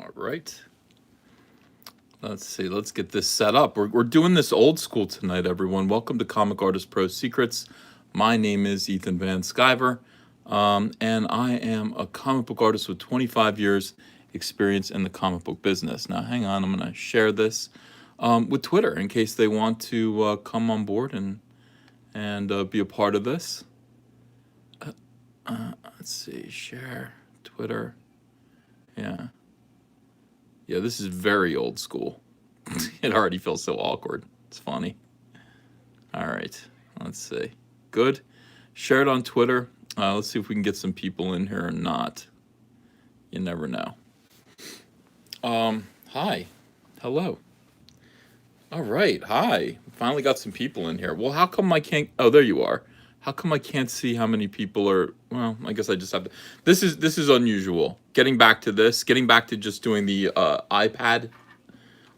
All right. Let's see. Let's get this set up. We're doing this old school tonight, everyone. Welcome to Comic Artist Pro Secrets. My name is Ethan Van Sciver, and I am a comic book artist with 25 years experience in the comic book business. Now, hang on. I'm going to share this with Twitter in case they want to come on board and be a part of this. Let's see. Share Twitter. Yeah. Yeah, this is very old school. It already feels so awkward. It's funny. All right, let's see. Good. Share it on Twitter. Let's see if we can get some people in here or not. You never know. Hi. Hello. All right. Hi. Finally got some people in here. Well, how come I can't... Oh, there you are. How come I can't see how many people are... Well, I guess I just have to... This is unusual. Getting back to just doing the iPhone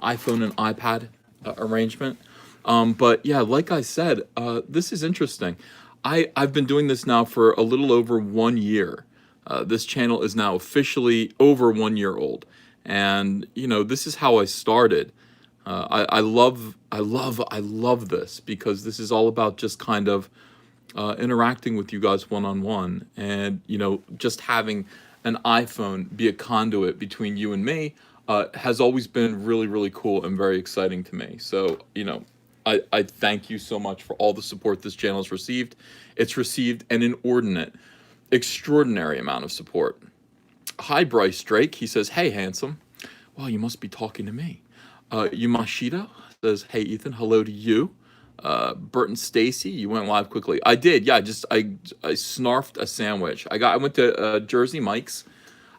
and iPad arrangement. But yeah, like I said, this is interesting. I've been doing this now for a little over 1 year. This channel is now officially over 1 year old. And, you know, this is how I started. I love this because this is all about just kind of interacting with you guys one-on-one, and you know, just having an iPhone be a conduit between you and me has always been really cool and very exciting to me. So, you know, I thank you so much for all the support this channel has received. It's received an inordinate, extraordinary amount of support. Hi, Bryce Drake. He says, "Hey, handsome." Well, you must be talking to me. Yumashita says, "Hey, Ethan, hello to you." Burton Stacy, you went live quickly. I did, yeah. I snarfed a sandwich. I went to Jersey Mike's.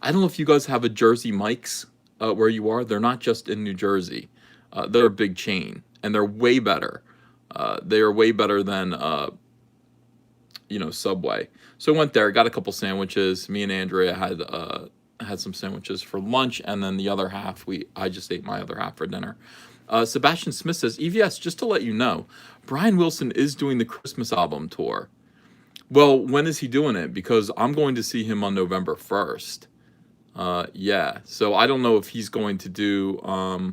I don't know if you guys have a Jersey Mike's where you are. They're not just in New Jersey. They're a big chain, and they're way better. They are way better than you know, Subway. So I went there, got a couple sandwiches. Me and Andrea had some sandwiches for lunch, and then the other half I just ate my other half for dinner. Sebastian Smith says, EVS, just to let you know, Brian Wilson is doing the Christmas album tour. Well, when is he doing it? Because I'm going to see him on November 1st. Yeah, so I don't know if he's going to do, I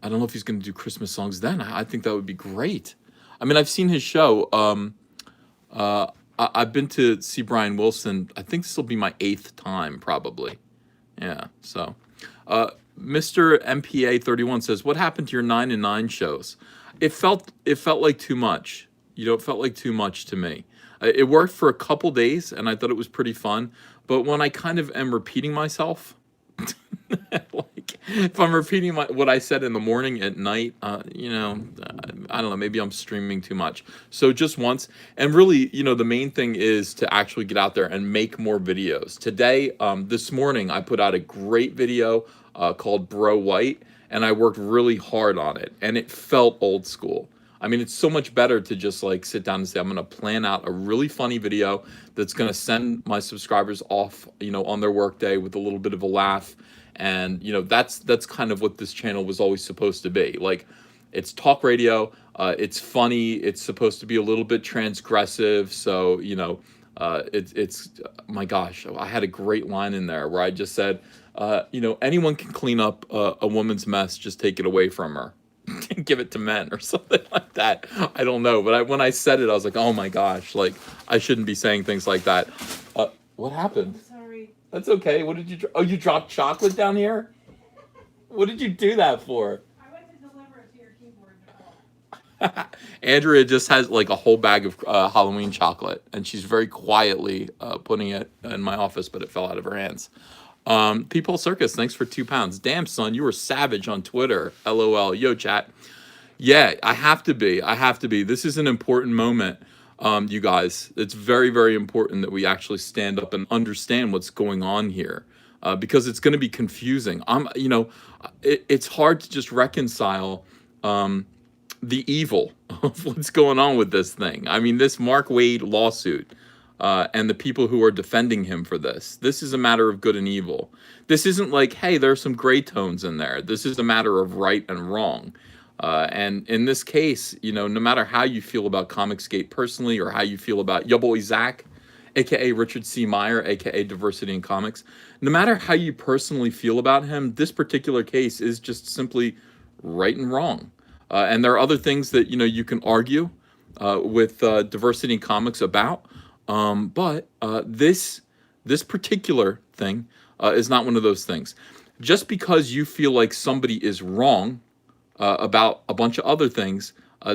don't know if he's going to do Christmas songs then. I think that would be great. I mean, I've seen his show. I've been to see Brian Wilson. I think this will be my 8th time, probably. Yeah, so... Mr. MPA 31 says, "What happened to your 9 and 9 shows?" It felt like too much. You know, it felt like too much to me. It worked for a couple days, and I thought it was pretty fun. But when I kind of am repeating myself, like if I'm repeating what I said in the morning at night, you know, I don't know, maybe I'm streaming too much. So just once, and really, you know, the main thing is to actually get out there and make more videos. Today, this morning, I put out a great video called Bro White, and I worked really hard on it, and it felt old school. I mean, it's so much better to just like sit down and say, I'm going to plan out a really funny video that's going to send my subscribers off, you know, on their workday with a little bit of a laugh. And, you know, that's kind of what this channel was always supposed to be. Like, it's talk radio, it's funny, it's supposed to be a little bit transgressive. So, you know, it's my gosh, I had a great line in there where I just said, you know, anyone can clean up a woman's mess, just take it away from her. Give it to men or something like that. I don't know, but when I said it, I was like, oh my gosh, like I shouldn't be saying things like that. What happened? Sorry. That's okay. What did you? Oh, you dropped chocolate down here? What did you do that for? I went to deliver it to your keyboard. Andrea just has like a whole bag of Halloween chocolate, and she's very quietly putting it in my office, but it fell out of her hands. People Circus, thanks for £2. Damn, son, you were savage on Twitter. LOL. Yo, chat. Yeah, I have to be. This is an important moment, you guys. It's very important that we actually stand up and understand what's going on here, because it's going to be confusing. You know, it's hard to just reconcile the evil of what's going on with this thing. I mean, this Mark Wade lawsuit. And the people who are defending him for this. This is a matter of good and evil. This isn't like, hey, there are some gray tones in there. This is a matter of right and wrong. And in this case, you know, no matter how you feel about ComicGate personally, or how you feel about your boy Zach, aka Richard C. Meyer, aka Diversity in Comics, no matter how you personally feel about him, this particular case is just simply right and wrong. And there are other things that you can argue with diversity in comics about, but this particular thing is not one of those things. Just because you feel like somebody is wrong about a bunch of other things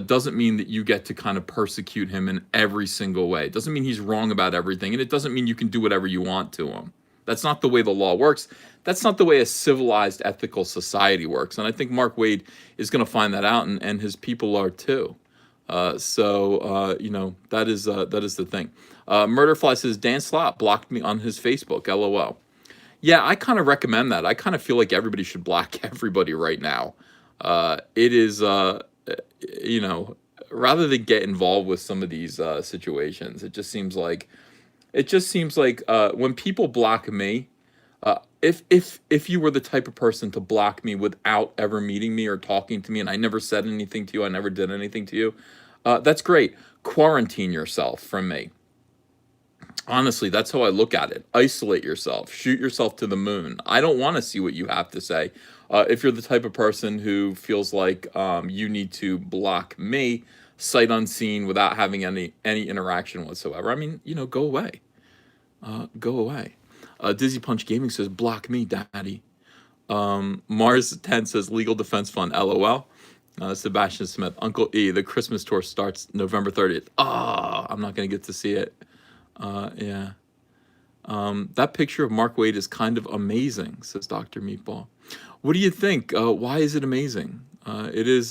doesn't mean that you get to kind of persecute him in every single way. It doesn't mean he's wrong about everything, and it doesn't mean you can do whatever you want to him. That's not the way the law works. That's not the way a civilized, ethical society works. And I think Mark Waid is going to find that out, and his people are too. That is the thing. Murderfly says Dan Slott blocked me on his Facebook. LOL. Yeah, I kind of recommend that. I kind of feel like everybody should block everybody right now. It is, rather than get involved with some of these situations, it just seems like when people block me, if you were the type of person to block me without ever meeting me or talking to me, and I never said anything to you, I never did anything to you, that's great. Quarantine yourself from me. Honestly, that's how I look at it. Isolate yourself. Shoot yourself to the moon. I don't want to see what you have to say. If you're the type of person who feels like you need to block me, sight unseen, without having any interaction whatsoever, I mean, go away. Go away. Dizzy Punch Gaming says, block me, daddy. Mars 10 says, legal defense fund, LOL. Sebastian Smith, Uncle E, the Christmas tour starts November 30th. I'm not going to get to see it. Yeah. That picture of Mark Waid is kind of amazing, says Dr. Meatball. What do you think? Why is it amazing? It is,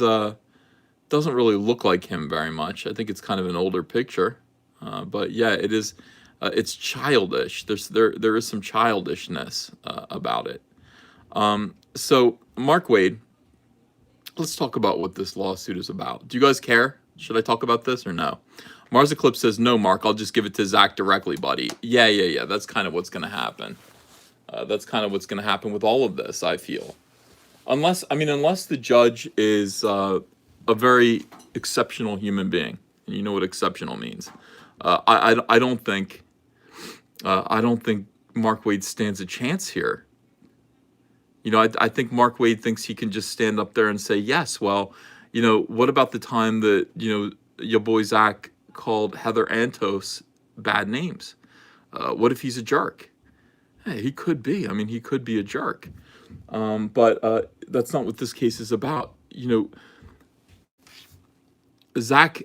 doesn't really look like him very much. I think it's kind of an older picture. But yeah, it is, it's childish. There is some childishness, about it. So Mark Waid, let's talk about what this lawsuit is about. Do you guys care? Should I talk about this or no? Mars Eclipse says, no, Mark, I'll just give it to Zach directly, buddy. Yeah. That's kind of what's going to happen. That's kind of what's going to happen with all of this, I feel. Unless the judge is a very exceptional human being, and you know what exceptional means. I don't think Mark Waid stands a chance here. I think Mark Waid thinks he can just stand up there and say, yes, well, what about the time that, your boy Zach called Heather Antos bad names? What if he's a jerk? Hey, he could be. I mean, he could be a jerk. But that's not what this case is about. Zach,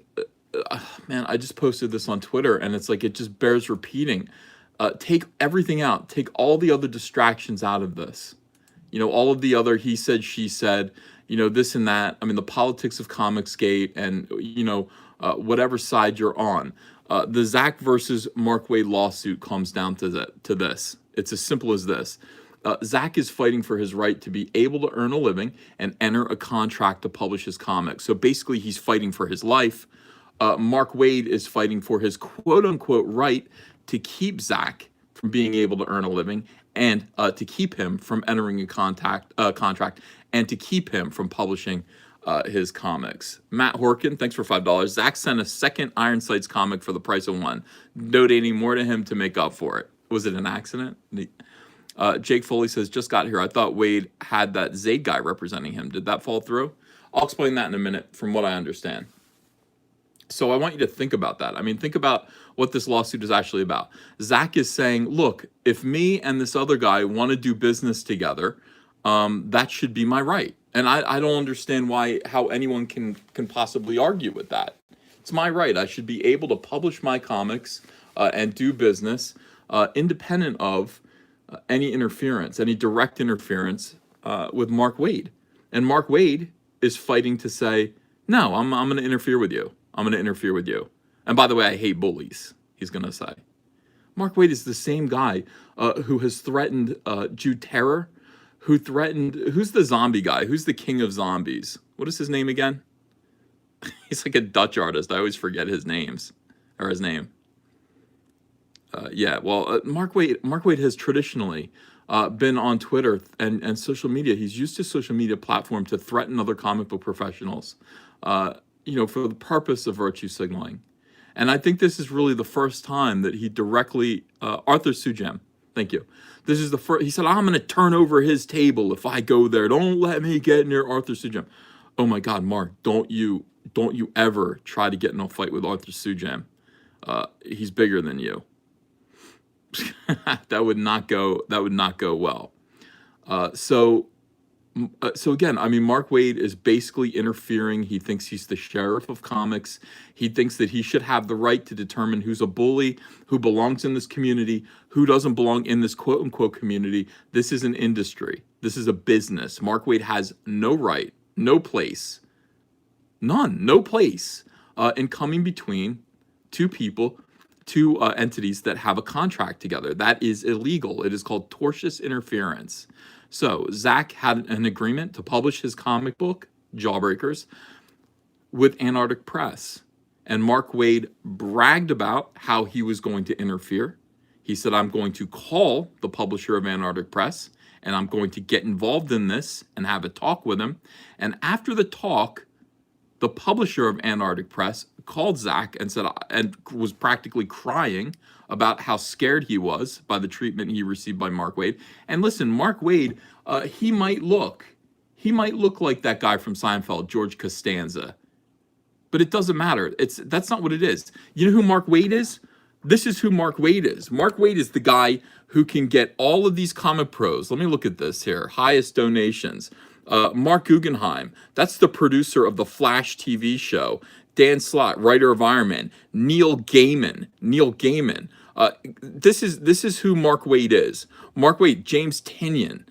man, I just posted this on Twitter, and it's like, it just bears repeating. Take everything out. Take all the other distractions out of this. All of the other he said, she said, this and that. I mean, the politics of ComicGate and, whatever side you're on. The Zach versus Mark Waid lawsuit comes down to this. It's as simple as this. Zach is fighting for his right to be able to earn a living and enter a contract to publish his comics. So basically, he's fighting for his life. Mark Waid is fighting for his quote-unquote right to keep Zach from being able to earn a living and to keep him from entering a contract and to keep him from publishing his comics. Matt Horkin, thanks for $5. Zach sent a second Iron Sights comic for the price of one, donating more to him to make up for it. Was it an accident? Jake Foley says, just got here. I thought Waid had that Zayd guy representing him. Did that fall through? I'll explain that in a minute from what I understand. So I want you to think about that. I mean, think about what this lawsuit is actually about. Zach is saying, look, if me and this other guy want to do business together, that should be my right. And I don't understand how anyone can possibly argue with that. It's my right. I should be able to publish my comics and do business independent of any interference, any direct interference with Mark Waid. And Mark Waid is fighting to say, no, I'm going to interfere with you. I'm going to interfere with you. And by the way, I hate bullies, he's going to say. Mark Waid is the same guy who has threatened Jude Terror, who's the zombie guy? Who's the king of zombies? What is his name again? He's like a Dutch artist. I always forget his name. Mark Waid has traditionally been on Twitter and social media. He's used his social media platform to threaten other comic book professionals, for the purpose of virtue signaling. And I think this is really the first time that he directly, Arthur Sujam, Thank you. This is the first. He said, I'm going to turn over his table if I go there. Don't let me get near Arthur Sujam. Oh my God, Mark, don't you ever try to get in a fight with Arthur Sujam. He's bigger than you. That would not go well. So again, I mean, Mark Waid is basically interfering. He thinks he's the sheriff of comics. He thinks that he should have the right to determine who's a bully, who belongs in this community, who doesn't belong in this quote unquote community. This is an industry. This is a business. Mark Waid has no right, no place, no place in coming between two people, two entities that have a contract together. That is illegal. It is called tortious interference. So Zach had an agreement to publish his comic book, Jawbreakers, with Antarctic Press. And Mark Waid bragged about how he was going to interfere. He said, I'm going to call the publisher of Antarctic Press, and I'm going to get involved in this and have a talk with him. And after the talk, the publisher of Antarctic Press called Zach and said, and was practically crying about how scared he was by the treatment he received by Mark Waid. And listen, Mark Waid, he might look like that guy from Seinfeld, George Costanza, but it doesn't matter. That's not what it is. You know who Mark Waid is? This is who Mark Waid is. Mark Waid is the guy who can get all of these comic pros. Let me look at this here. Highest donations. Mark Guggenheim, that's the producer of the Flash TV show. Dan Slott, writer of Iron Man. Neil Gaiman. This is who Mark Waid is. Mark Waid, James Tynion.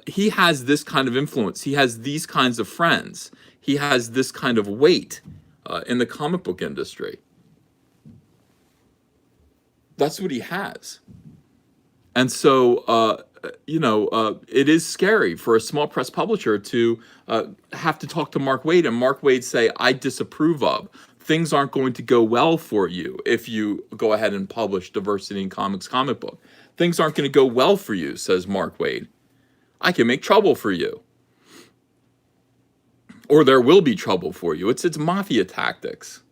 He has this kind of influence. He has these kinds of friends. He has this kind of weight in the comic book industry. That's what he has. And so, it is scary for a small press publisher to have to talk to Mark Waid, and Mark Waid say, I disapprove of. Things aren't going to go well for you if you go ahead and publish Diversity in Comics comic book. Things aren't going to go well for you, says Mark Waid. I can make trouble for you. Or there will be trouble for you. It's mafia tactics.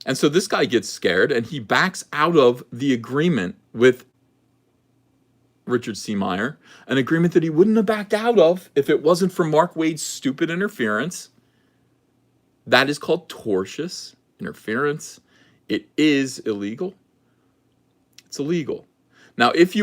And so this guy gets scared and he backs out of the agreement with Richard C. Meyer, an agreement that he wouldn't have backed out of if it wasn't for Mark Waid's stupid interference. That is called tortious interference. It is illegal. It's illegal. Now, if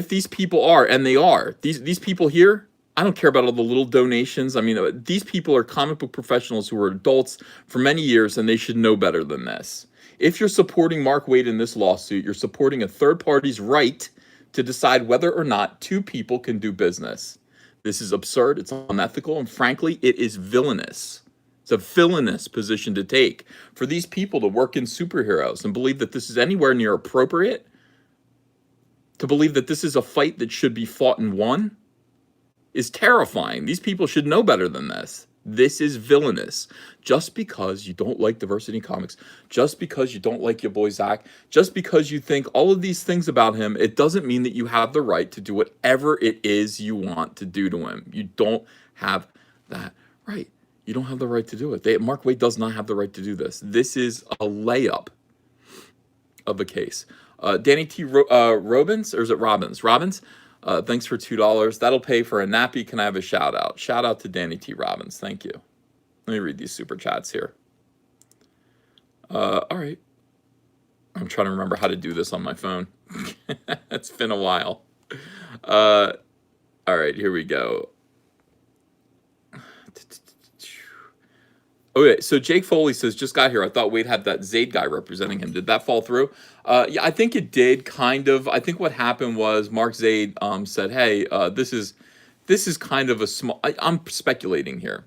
these people are, and they are, these people here, I don't care about all the little donations. I mean, these people are comic book professionals who were adults for many years, and they should know better than this. If you're supporting Mark Waid in this lawsuit, you're supporting a third party's right to decide whether or not two people can do business. This is absurd, it's unethical, and frankly, it is villainous. It's a villainous position to take for these people to work in superheroes and believe that this is anywhere near appropriate, to believe that this is a fight that should be fought and won, is terrifying. These people should know better than this. This is villainous. Just because you don't like Diversity in Comics, just because you don't like your boy Zach, just because you think all of these things about him, it doesn't mean that you have the right to do whatever it is you want to do to him. You don't have that right. You don't have the right to do it. Mark Waid does not have the right to do this. This is a layup of a case. Danny T. Robbins, or is it Robbins? Robbins, thanks for $2. That'll pay for a nappy. Can I have a shout out? Shout out to Danny T. Robbins. Thank you. Let me read these super chats here. All right. I'm trying to remember how to do this on my phone. It's been a while. All right, here we go. Okay, so Jake Foley says, just got here. I thought Waid had that Zaid guy representing him. Did that fall through? Yeah, I think it did, kind of. I think what happened was Mark Zaid said, hey, this is kind of a small... I'm speculating here.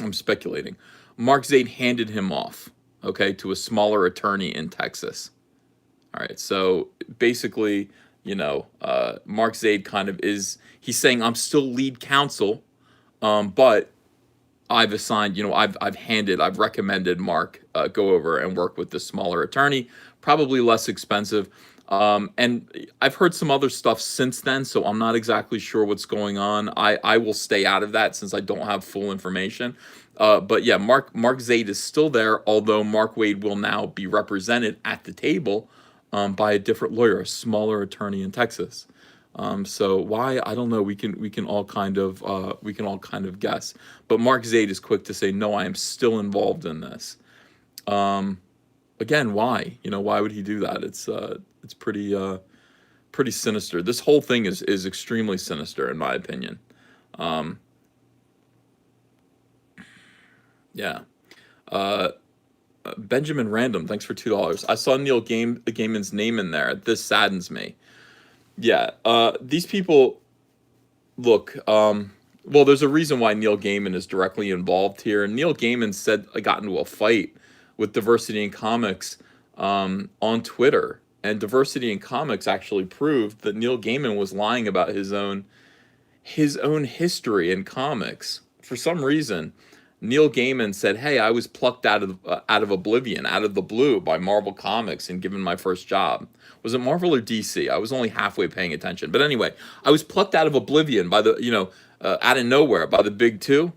I'm speculating. Mark Zaid handed him off, okay, to a smaller attorney in Texas. All right, so basically, Mark Zaid kind of is... He's saying, I'm still lead counsel, but... I've assigned, I've recommended Mark go over and work with this smaller attorney, probably less expensive. And I've heard some other stuff since then, so I'm not exactly sure what's going on. I will stay out of that since I don't have full information. But yeah, Mark Zaid is still there, although Mark Waid will now be represented at the table by a different lawyer, a smaller attorney in Texas. So why, I don't know. We can all kind of guess. But Mark Zaid is quick to say, no, I am still involved in this. Again, why? Why would he do that? It's pretty sinister. This whole thing is extremely sinister, in my opinion. Yeah. Benjamin Random, thanks for $2. I saw Neil Gaiman's name in there. This saddens me. Yeah. These people, look. Well, there's a reason why Neil Gaiman is directly involved here. Neil Gaiman got into a fight with Diversity in Comics on Twitter, and Diversity in Comics actually proved that Neil Gaiman was lying about his own history in comics. For some reason, Neil Gaiman said, "Hey, I was plucked out of oblivion, out of the blue, by Marvel Comics and given my first job." Was it Marvel or DC? I was only halfway paying attention. But anyway, I was plucked out of oblivion by out of nowhere by the big two.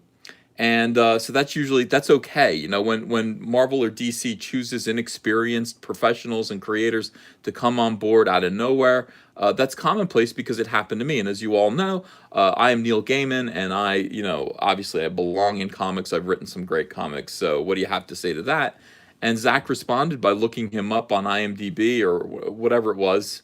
And so that's okay. When Marvel or DC chooses inexperienced professionals and creators to come on board out of nowhere, that's commonplace because it happened to me. And as you all know, I am Neil Gaiman, and obviously I belong in comics. I've written some great comics. So what do you have to say to that? And Zach responded by looking him up on IMDb or whatever it was.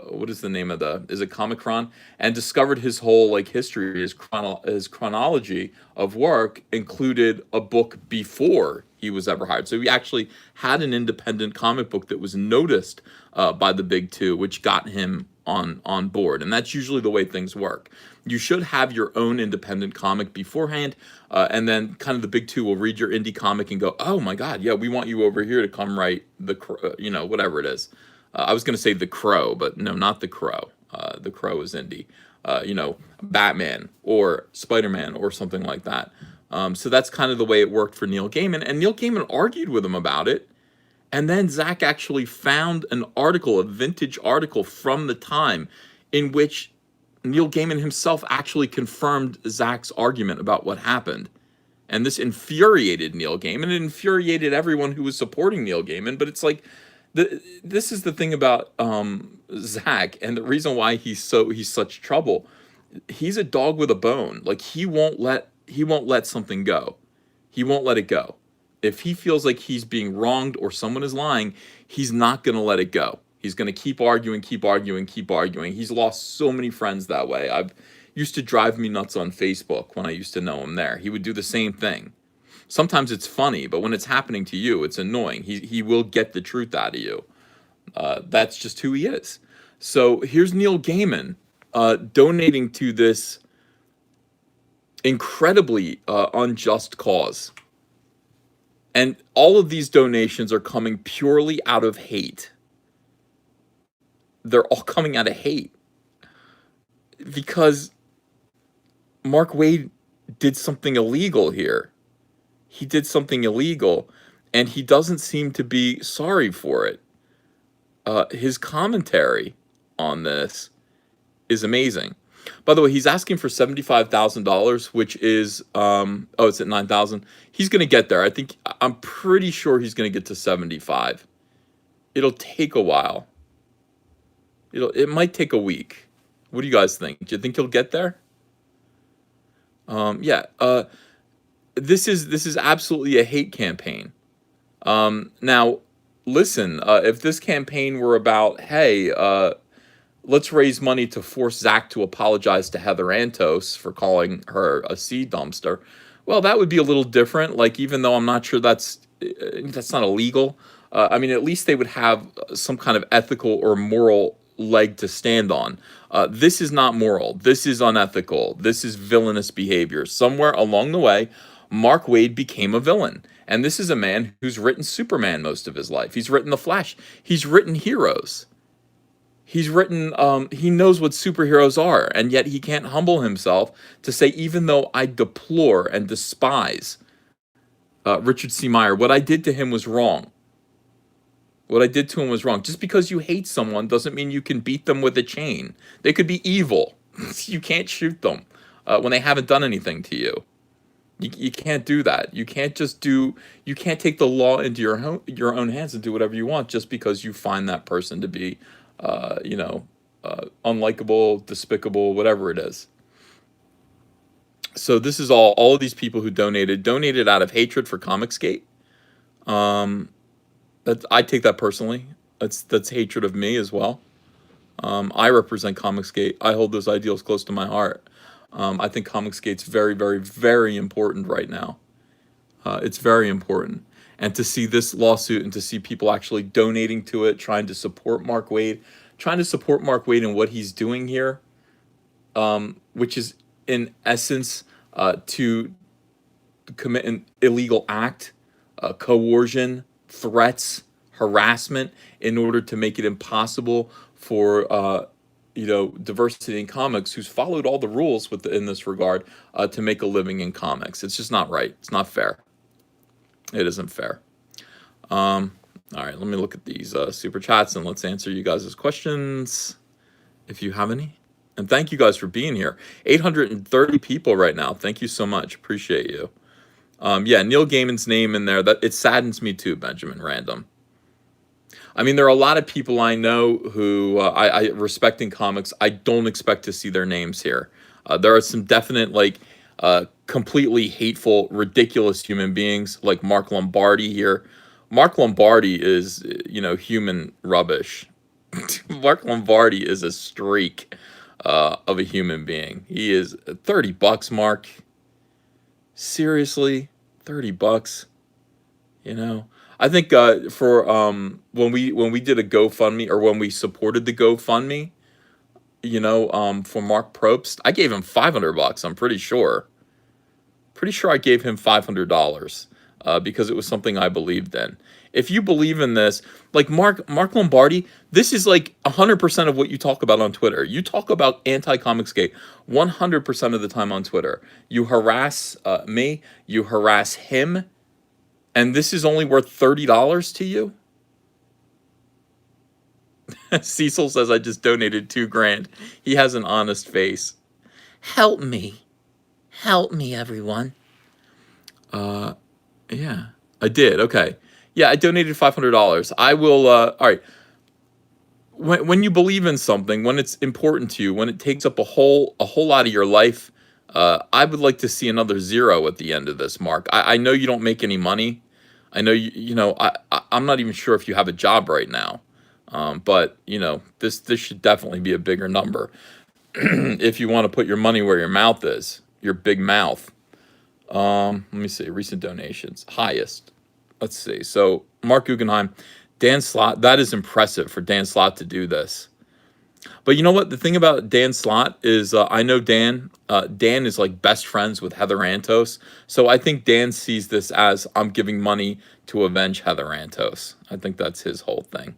What is the name of is it Comicron? And discovered his whole history, his chronology of work included a book before he was ever hired. So he actually had an independent comic book that was noticed by the big two, which got him on board. And that's usually the way things work. You should have your own independent comic beforehand, and then kind of the big two will read your indie comic and go, "Oh my God, yeah, we want you over here to come write whatever it is." I was going to say The Crow, but no, not The Crow. The Crow is indie. Batman or Spider-Man or something like that. So that's kind of the way it worked for Neil Gaiman. And Neil Gaiman argued with him about it. And then Zach actually found an article, a vintage article from the time, in which Neil Gaiman himself actually confirmed Zach's argument about what happened. And this infuriated Neil Gaiman. It infuriated everyone who was supporting Neil Gaiman. But it's like, this is the thing about Zach, and the reason why he's such trouble. He's a dog with a bone. He won't let something go. He won't let it go. If he feels like he's being wronged or someone is lying, he's not going to let it go. He's going to keep arguing. He's lost so many friends that way. Used to drive me nuts on Facebook when I used to know him there. He would do the same thing. Sometimes it's funny, but when it's happening to you, it's annoying. He will get the truth out of you. That's just who he is. So here's Neil Gaiman donating to this incredibly unjust cause. And all of these donations are coming purely out of hate. They're all coming out of hate. Because Mark Waid did something illegal here. He did something illegal, and he doesn't seem to be sorry for it. His commentary on this is amazing. By the way, he's asking for $75,000, which is it's at 9,000. He's going to get there. I'm pretty sure he's going to get to 75. It'll take a while. It might take a week. What do you guys think? Do you think he'll get there? Yeah. This is absolutely a hate campaign. Now, listen, if this campaign were about, hey, let's raise money to force Zach to apologize to Heather Antos for calling her a seed dumpster, well, that would be a little different. Even though I'm not sure that's not illegal. At least they would have some kind of ethical or moral leg to stand on. This is not moral. This is unethical. This is villainous behavior. Somewhere along the way, Mark Waid became a villain. And this is a man who's written Superman most of his life. He's written The Flash. He's written heroes. He's written, he knows what superheroes are, and yet he can't humble himself to say, even though I deplore and despise Richard C. Meyer, what I did to him was wrong. What I did to him was wrong. Just because you hate someone doesn't mean you can beat them with a chain. They could be evil. You can't shoot them when they haven't done anything to you. You can't do that. You can't just do. You can't take the law into your own hands and do whatever you want just because you find that person to be, you know, unlikable, despicable, whatever it is. So this is all of these people who donated out of hatred for ComicGate. That I take that personally. That's hatred of me as well. I represent ComicGate. I hold those ideals close to my heart. I think ComicGate's very, very, very important right now. It's very important. And to see this lawsuit and to see people actually donating to it, trying to support Mark Waid, in what he's doing here, which is in essence to commit an illegal act, coercion, threats, harassment, in order to make it impossible for diversity in comics, who's followed all the rules in this regard, to make a living in comics. It's just not right. It's not fair. It isn't fair. All right, let me look at these super chats and let's answer you guys' questions if you have any. And thank you guys for being here. 830 people right now. Thank you so much. Appreciate you. Yeah, Neil Gaiman's name in there. That it saddens me too, Benjamin Random. I mean, there are a lot of people I know who I respect in comics. I don't expect to see their names here. There are some definite, completely hateful, ridiculous human beings like Mark Lombardi here. Mark Lombardi is, human rubbish. Mark Lombardi is a streak of a human being. He is $30, Mark. Seriously, $30. I think for when we did a GoFundMe, or when we supported the GoFundMe, for Mark Probst, I gave him $500. I'm pretty sure. Pretty sure I gave him $500 because it was something I believed in. If you believe in this, like Mark Lombardi, this is like 100% of what you talk about on Twitter. You talk about anti-ComicGate 100% of the time on Twitter. You harass me, you harass him, and this is only worth $30 to you? Cecil says I just donated $2,000. He has an honest face. Help me. Help me, everyone. Yeah, I did. Okay. Yeah, I donated $500. I will, all right. When you believe in something, when it's important to you, when it takes up a whole lot of your life, I would like to see another zero at the end of this, Mark. I know you don't make any money. I know I'm not even sure if you have a job right now. But this should definitely be a bigger number if you want to put your money where your mouth is, your big mouth. Let me see, recent donations, highest. Let's see. So Mark Guggenheim, Dan Slott. That is impressive for Dan Slott to do this. But you know what? The thing about Dan Slott is I know Dan. Dan is like best friends with Heather Antos. So I think Dan sees this as, I'm giving money to avenge Heather Antos. I think that's his whole thing.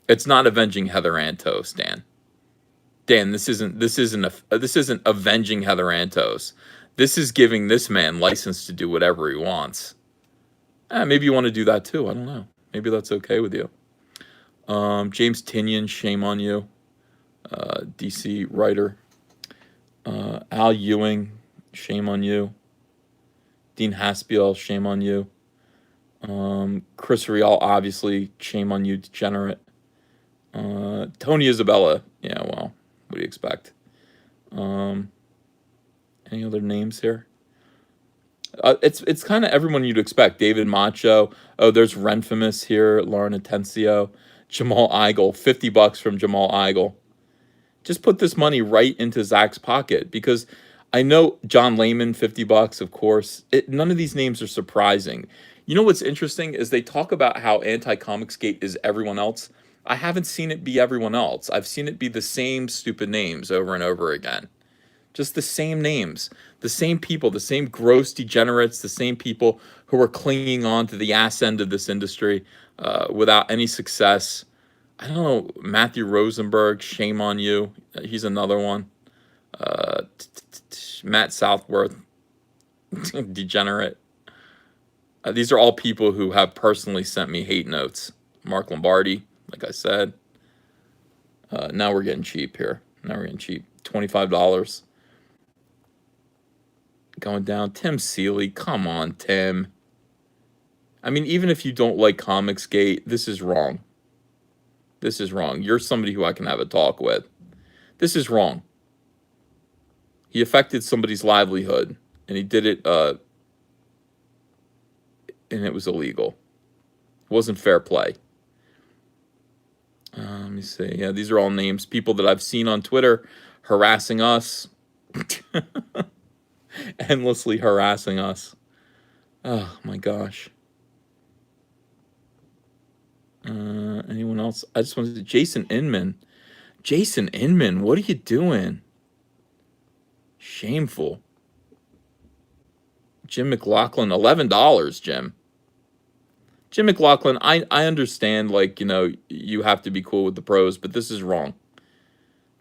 It's not avenging Heather Antos, Dan. Dan, this isn't avenging Heather Antos. This is giving this man license to do whatever he wants. Maybe you want to do that too. I don't know. Maybe that's okay with you. James Tinian, shame on you. DC writer. Al Ewing, shame on you. Dean Haspiel, shame on you. Chris Rial, obviously, shame on you, degenerate. Tony Isabella, yeah, well, what do you expect? Any other names here? It's kind of everyone you'd expect. David Macho. Oh, there's Renfamous here. Lauren Atencio. Jamal Eigel. $50 from Jamal Eigel. Just put this money right into Zach's pocket, because I know John Layman, $50, of course. None of these names are surprising. You know what's interesting is they talk about how anti-ComicGate is everyone else. I haven't seen it be everyone else. I've seen it be the same stupid names over and over again. Just the same names, the same people, the same gross degenerates, the same people who are clinging on to the ass end of this industry without any success. I don't know, Matthew Rosenberg, shame on you. He's another one. Matt Southworth, degenerate. These are all people who have personally sent me hate notes. Mark Lombardi, like I said. Now we're getting cheap here. Now we're getting cheap. $25. going down. Tim Seeley, come on, Tim. I mean, even if you don't like ComicGate, this is wrong. This is wrong. You're somebody who I can have a talk with. This is wrong. He affected somebody's livelihood, and he did it, and it was illegal. It wasn't fair play. Let me see. Yeah, these are all names, people that I've seen on Twitter harassing us. Endlessly harassing us. Oh, my gosh. Anyone else? I just wanted to... Jason Inman. Jason Inman, what are you doing? Shameful. Jim McLaughlin, $11, Jim. Jim McLaughlin, I understand, like, you know, you have to be cool with the pros, but this is wrong.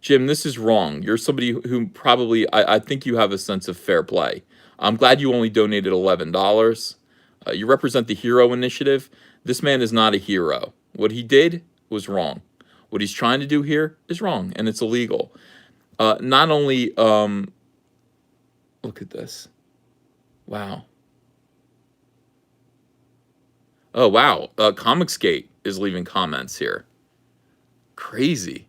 Jim, this is wrong. You're somebody who probably, I think you have a sense of fair play. I'm glad you only donated $11. You represent the Hero Initiative. This man is not a hero. What he did was wrong. What he's trying to do here is wrong, and it's illegal. Not only, look at this. Wow. Oh, wow. ComicGate is leaving comments here. Crazy.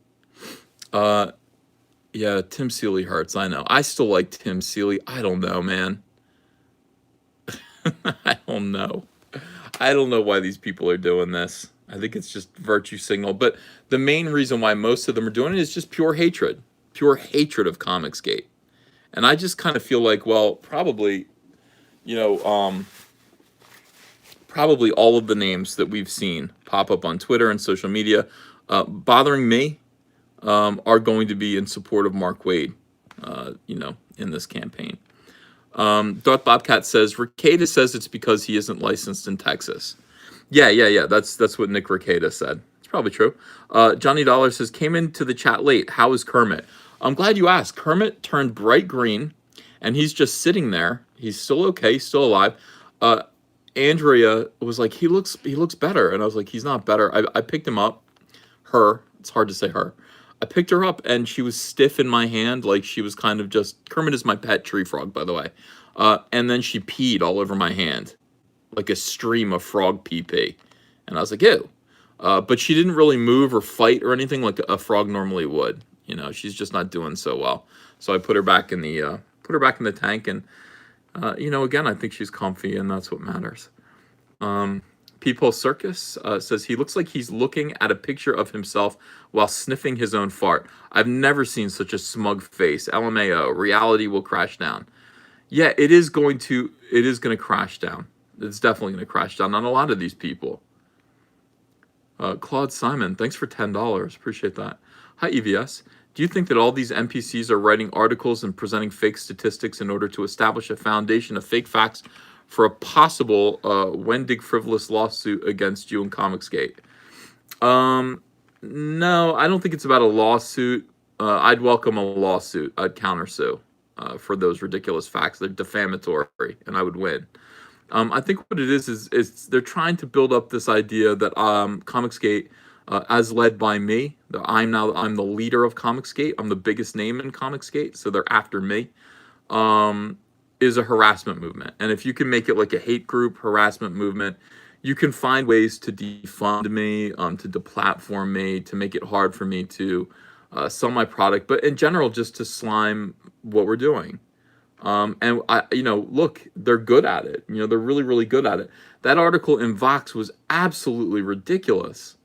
Yeah, Tim Seeley hurts. I know. I still like Tim Seeley. I don't know, man. I don't know. I don't know why these people are doing this. I think it's just virtue signal. But the main reason why most of them are doing it is just pure hatred. Pure hatred of ComicGate. And I just kind of feel like, well, probably, you know, probably all of the names that we've seen pop up on Twitter and social media bothering me are going to be in support of Mark Waid, you know, in this campaign. Darth Bobcat says, Rekieta says it's because he isn't licensed in Texas. Yeah. That's what Nick Rekieta said. It's probably true. Johnny Dollar says, came into the chat late. How is Kermit? I'm glad you asked. Kermit turned bright green, and he's just sitting there. He's still okay, still alive. Andrea was like, he looks better. And I was like, he's not better. I picked him up. Her. It's hard to say her. I picked her up, and she was stiff in my hand, like she was kind of just... Kermit is my pet tree frog, by the way. And then she peed all over my hand, like a stream of frog pee. And I was like, ew. But she didn't really move or fight or anything like a frog normally would. You know, she's just not doing so well. So I put her back in the tank, and you know, again, I think she's comfy, and that's what matters. People Circus says he looks like he's looking at a picture of himself while sniffing his own fart. I've never seen such a smug face. LMAO, reality will crash down. Yeah, it is going to crash down. It's definitely going to crash down on a lot of these people. Claude Simon, thanks for $10. Appreciate that. Hi, EVS. Do you think that all these NPCs are writing articles and presenting fake statistics in order to establish a foundation of fake facts for a possible Wendig frivolous lawsuit against you and ComicGate? No, I don't think it's about a lawsuit. I'd welcome a lawsuit. I'd countersue for those ridiculous facts. They're defamatory, and I would win. I think what it is they're trying to build up this idea that ComicGate, as led by me, I'm the leader of ComicGate. I'm the biggest name in ComicGate, so they're after me. Is a harassment movement, and if you can make it like a hate group harassment movement, you can find ways to defund me, to deplatform me, to make it hard for me to sell my product, but in general, just to slime what we're doing. And I, you know, look, they're good at it. You know, they're really, really good at it. That article in Vox was absolutely ridiculous.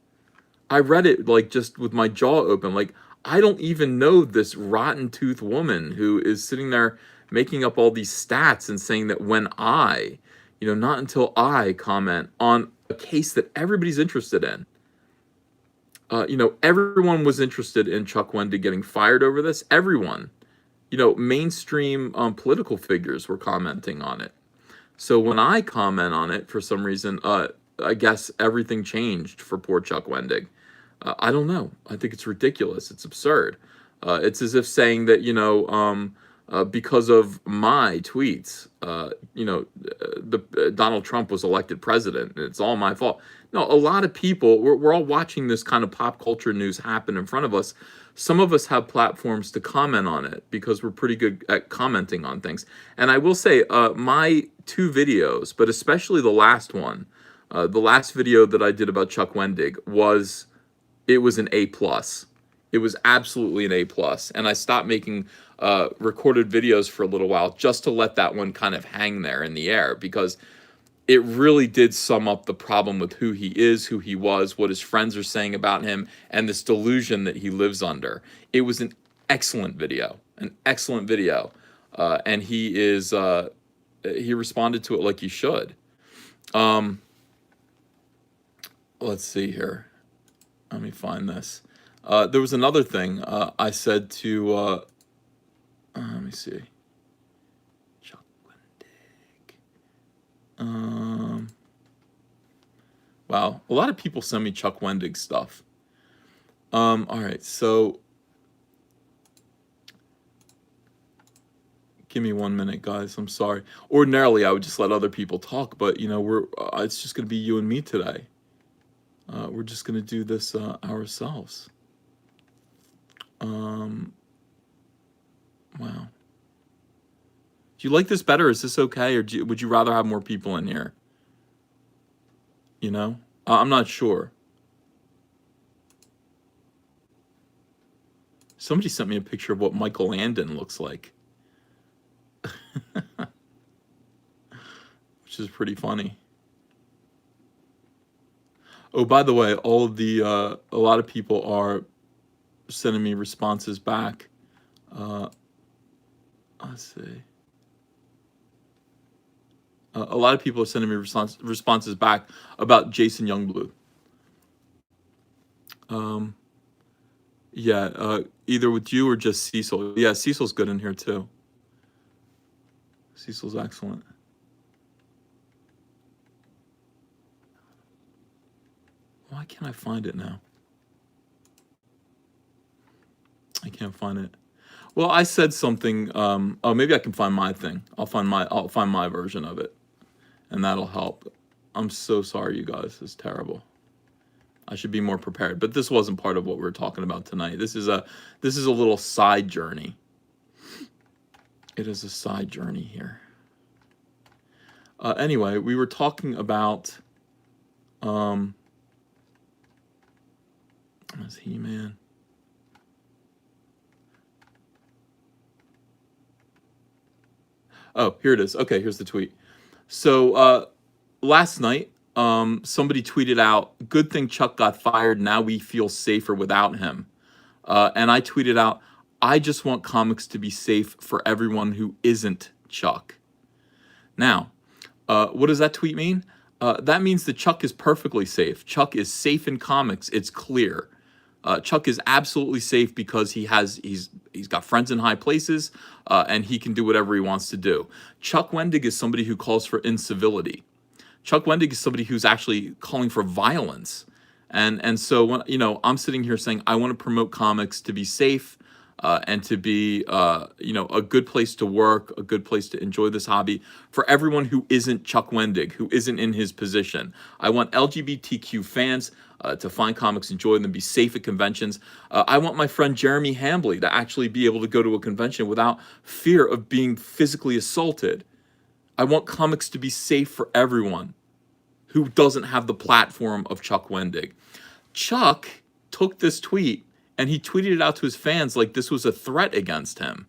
I read it like just with my jaw open. Like, I don't even know this rotten tooth woman who is sitting there making up all these stats and saying that when I, you know, not until I comment on a case that everybody's interested in. You know, everyone was interested in Chuck Wendig getting fired over this. Everyone. You know, mainstream political figures were commenting on it. So when I comment on it, for some reason, I guess everything changed for poor Chuck Wendig. I don't know. I think it's ridiculous. It's absurd. It's as if saying that, you know, because of my tweets. Donald Trump was elected president. It's all my fault. No, a lot of people, we're all watching this kind of pop culture news happen in front of us. Some of us have platforms to comment on it because we're pretty good at commenting on things. And I will say, my 2 videos, but especially the last one, the last video that I did about Chuck Wendig was an A plus. It was absolutely an A plus, and I stopped making recorded videos for a little while just to let that one kind of hang there in the air, because it really did sum up the problem with who he is, who he was, what his friends are saying about him, and this delusion that he lives under. It was an excellent video, and he responded to it like he should. Let's see here. Let me find this. There was another thing I said to. Let me see. Chuck Wendig. Wow, a lot of people send me Chuck Wendig stuff. All right, so give me 1 minute, guys. I'm sorry. Ordinarily, I would just let other people talk, but it's just gonna be you and me today. We're just gonna do this ourselves. Wow. Do you like this better? Is this okay, or would you rather have more people in here? I'm not sure. Somebody sent me a picture of what Michael Landon looks like, which is pretty funny. Oh, by the way, a lot of people are sending me responses back. Let's see. A lot of people are sending me responses back about Jason Youngblood. Yeah, either with you or just Cecil. Yeah, Cecil's good in here too. Cecil's excellent. Why can't I find it now? I can't find it. Well, I said something. Oh, maybe I can find my thing. I'll find my version of it, and that'll help. I'm so sorry, you guys. It's terrible. I should be more prepared, but this wasn't part of what we were talking about tonight. This is a little side journey. It is a side journey here. Anyway, we were talking about that's He-Man. Oh, here it is. Okay, here's the tweet. So last night, somebody tweeted out, "Good thing Chuck got fired. Now we feel safer without him." And I tweeted out, "I just want comics to be safe for everyone who isn't Chuck." Now, what does that tweet mean? That means that Chuck is perfectly safe. Chuck is safe in comics. It's clear. Chuck is absolutely safe because he's got friends in high places, and he can do whatever he wants to do. Chuck Wendig is somebody who calls for incivility. Chuck Wendig is somebody who's actually calling for violence. And so when I'm sitting here saying I want to promote comics to be safe, and to be a good place to work, a good place to enjoy this hobby for everyone who isn't Chuck Wendig, who isn't in his position. I want LGBTQ fans to find comics, enjoy them, be safe at conventions. I want my friend Jeremy Hambley to actually be able to go to a convention without fear of being physically assaulted. I want comics to be safe for everyone who doesn't have the platform of Chuck Wendig. Chuck took this tweet and he tweeted it out to his fans like this was a threat against him.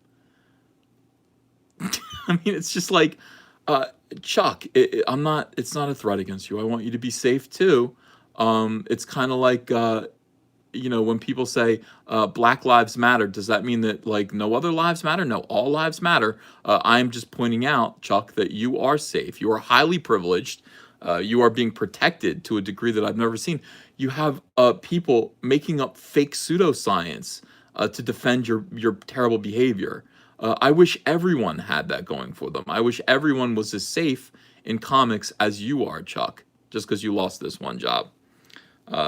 I mean, it's just like, Chuck, it's not a threat against you. I want you to be safe too. It's kind of like, when people say Black Lives Matter, does that mean that like no other lives matter? No, all lives matter. I'm just pointing out, Chuck, that you are safe. You are highly privileged. You are being protected to a degree that I've never seen. You have people making up fake pseudoscience to defend your terrible behavior. I wish everyone had that going for them. I wish everyone was as safe in comics as you are, Chuck, just because you lost this one job.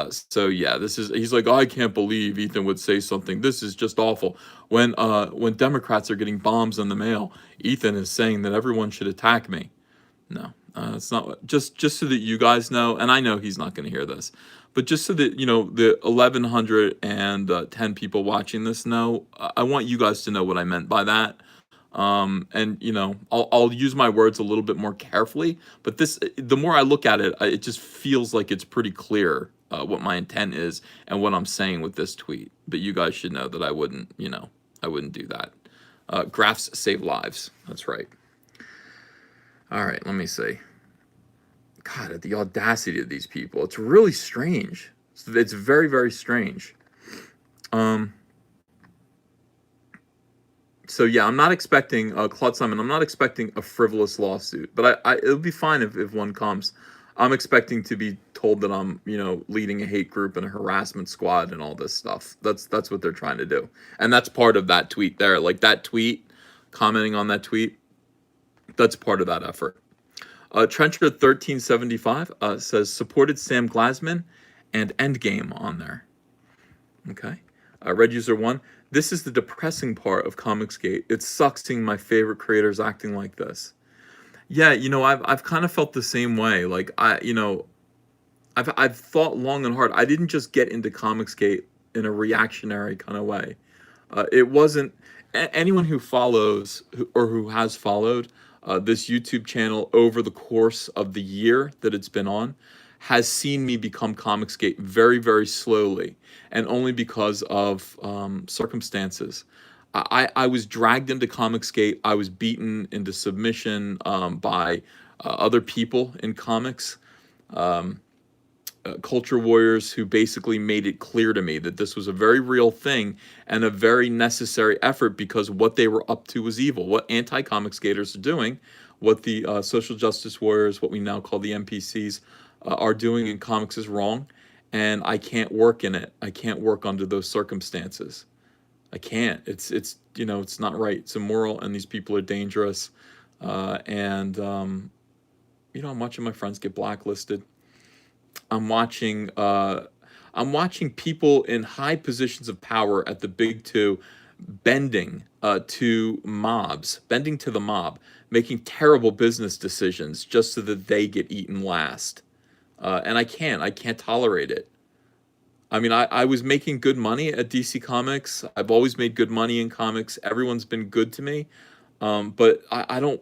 So yeah, he's like, oh, I can't believe Ethan would say something. This is just awful. When Democrats are getting bombs in the mail, Ethan is saying that everyone should attack me. No, it's not just so that you guys know, and I know he's not going to hear this, but just so that the 1,110 people watching this know, I want you guys to know what I meant by that. And I'll use my words a little bit more carefully, but the more I look at it, it just feels like it's pretty clear what my intent is and what I'm saying with this tweet. But you guys should know that I wouldn't do that. Graphs save lives. That's right. All right, let me see. God, the audacity of these people. It's really strange. It's very, very strange. So yeah, I'm not expecting Claude Simon. I'm not expecting a frivolous lawsuit, but it'll be fine if one comes. I'm expecting to be told that I'm leading a hate group and a harassment squad and all this stuff. That's what they're trying to do, and that's part of that tweet there. Like that tweet, commenting on that tweet, that's part of that effort. Trencher1375 says supported Sam Glasman and Endgame on there. Okay. Red User 1. This is the depressing part of ComicGate. It sucks seeing my favorite creators acting like this. Yeah, I've kind of felt the same way. Like I've thought long and hard. I didn't just get into ComicGate in a reactionary kind of way. It wasn't anyone who follows or who has followed this YouTube channel over the course of the year that it's been on has seen me become ComicGate very, very slowly, and only because of circumstances. I was dragged into ComicGate. I was beaten into submission by other people in comics. Culture warriors who basically made it clear to me that this was a very real thing and a very necessary effort, because what they were up to was evil. What anti-comic skaters are doing, what the social justice warriors, what we now call the NPCs, are doing in comics is wrong, and I can't work in it. I can't work under those circumstances. I can't. It's not right. It's immoral, and these people are dangerous. I'm watching my friends get blacklisted. I'm watching people in high positions of power at the big two bending to the mob, making terrible business decisions just so that they get eaten last. And I can't tolerate it. I mean, I was making good money at DC Comics. I've always made good money in comics. Everyone's been good to me. But I don't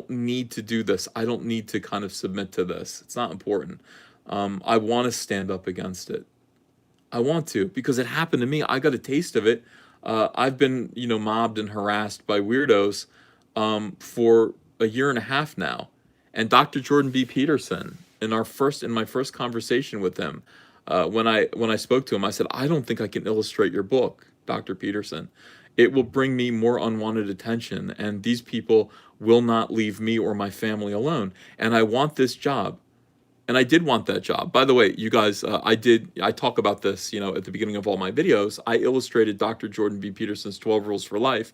need to do this. I don't need to kind of submit to this. It's not important. I want to stand up against it. I want to, because it happened to me. I got a taste of it. I've been, mobbed and harassed by weirdos for a year and a half now. And Dr. Jordan B. Peterson, in my first conversation with him, when I spoke to him, I said, I don't think I can illustrate your book, Dr. Peterson. It will bring me more unwanted attention, and these people will not leave me or my family alone. And I want this job. And I did want that job. By the way, you guys, I talk about this, at the beginning of all my videos. I illustrated Dr. Jordan B. Peterson's 12 Rules for Life,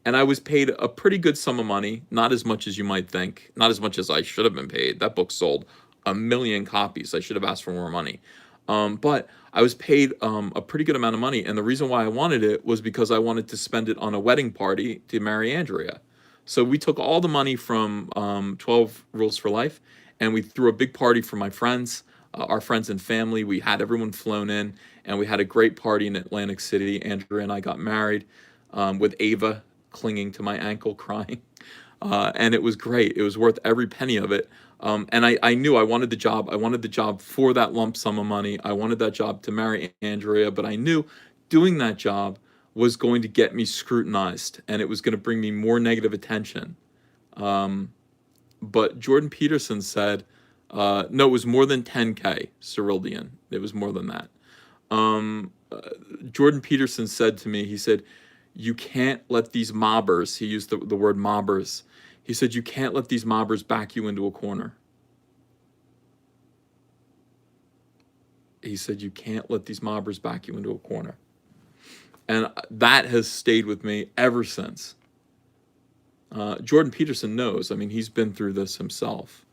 and I was paid a pretty good sum of money, not as much as you might think, not as much as I should have been paid. That book sold 1 million copies. I should have asked for more money. But I was paid a pretty good amount of money, and the reason why I wanted it was because I wanted to spend it on a wedding party to marry Andrea. So we took all the money from 12 Rules for Life, and we threw a big party for my friends, our friends and family. We had everyone flown in, and we had a great party in Atlantic City. Andrea and I got married with Ava clinging to my ankle, crying. And it was great. It was worth every penny of it. And I knew I wanted the job. I wanted the job for that lump sum of money. I wanted that job to marry Andrea, but I knew doing that job was going to get me scrutinized, and it was going to bring me more negative attention. But Jordan Peterson said, no, it was more than 10K Cyrillian. It was more than that. Jordan Peterson said to me, he said, you can't let these mobbers, he used the word mobbers, he said, you can't let these mobbers back you into a corner. He said, you can't let these mobbers back you into a corner. And that has stayed with me ever since. Jordan Peterson knows. I mean, he's been through this himself.